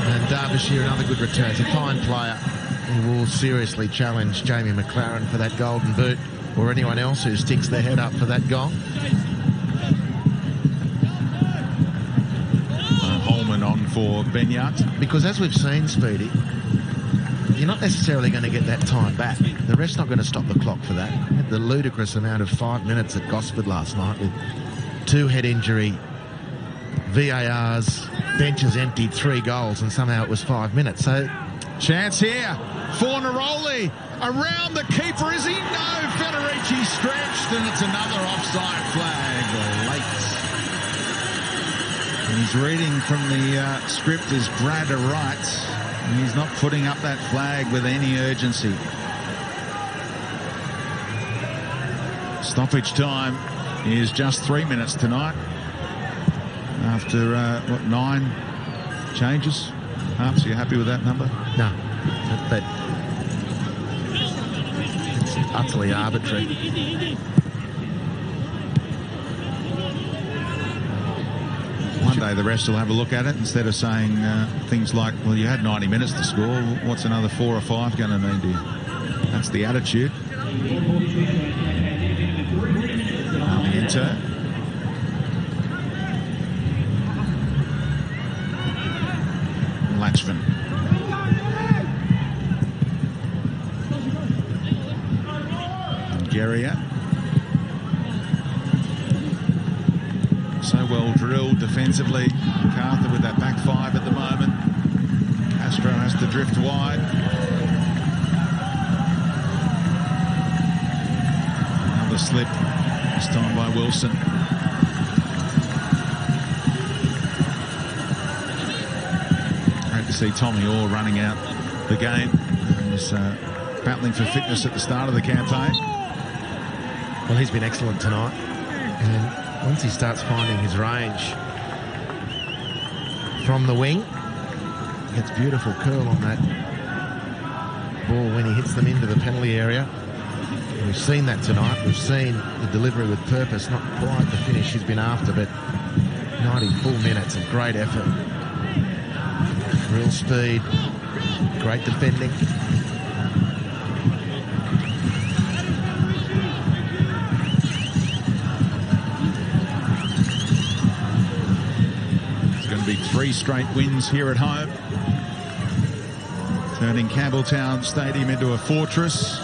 And Derbyshire, another good return. He's a fine player. He will seriously challenge Jamie McLaren for that golden boot, or anyone else who sticks their head up for that gong.
Holman on for Benyat.
Because as we've seen, Speedy, you're not necessarily going to get that time back. The ref's not going to stop the clock for that. We had the ludicrous amount of 5 minutes at Gosford last night with 2 head injury, VARs, benches emptied, 3 goals, and somehow it was 5 minutes. So,
chance here. Fornaroli around the keeper. Is he? No. Federici stretched, and it's another offside flag. Late. And he's reading from the script as Brad Wright, and he's not putting up that flag with any urgency. Stoppage time is just 3 minutes tonight. After, 9 changes? Harps, are you happy with that number?
No. But it's utterly arbitrary.
One day the refs will have a look at it instead of saying things like, well, you had 90 minutes to score. What's another 4 or 5 going to mean to you? That's the attitude. Macarthur. Latchman. Geria. So well drilled defensively. Macarthur with that back five at the moment. Astro has to drift wide. Another slip, this time by Wilson. Great to see Tommy Orr running out the game. He was battling for fitness at the start of the campaign.
Well, he's been excellent tonight. And once he starts finding his range from the wing, gets beautiful curl on that ball when he hits them into the penalty area. And we've seen that tonight. We've seen the delivery with purpose, not quite the finish he's been after, but 90 full minutes of great effort. Real speed, great defending.
It's going to be 3 straight wins here at home, turning Campbelltown Stadium into a fortress.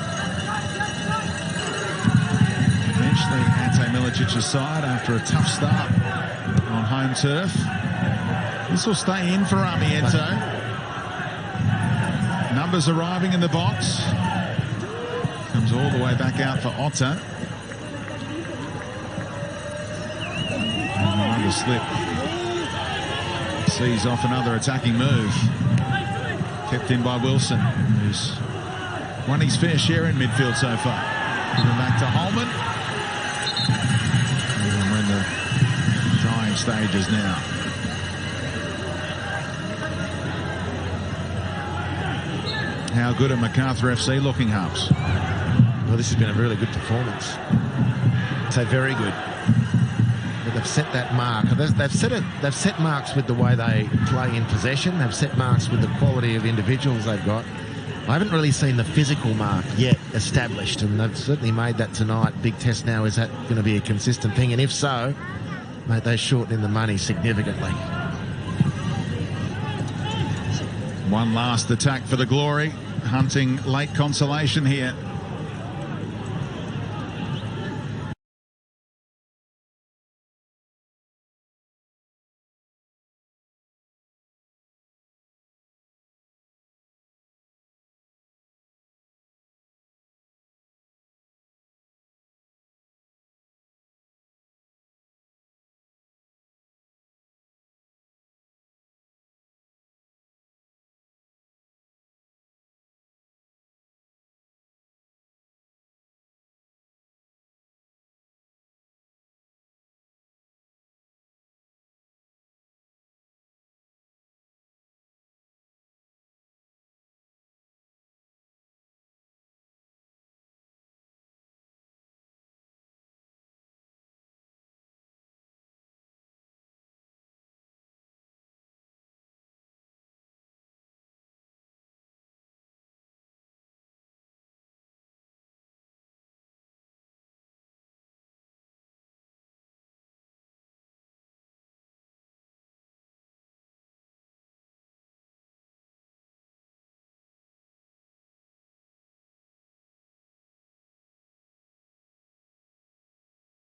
Eventually, Ante Milicic's side, after a tough start on home turf. This will stay in for Armiento. Numbers arriving in the box. Comes all the way back out for Otto. And another slip. Sees off another attacking move. Kept in by Wilson, who's won his fair share in midfield so far. Giving back to Holman. And we're in the drying stages now. How good are Macarthur FC looking, Hubs?
Well, this has been a really good performance. I'd say very good. But they've set that mark. They've set marks with the way they play in possession. They've set marks with the quality of individuals they've got. I haven't really seen the physical mark yet established, and they've certainly made that tonight. Big test now, is that going to be a consistent thing? And if so, mate, they shorten in the money significantly.
One last attack for the Glory, hunting late consolation here.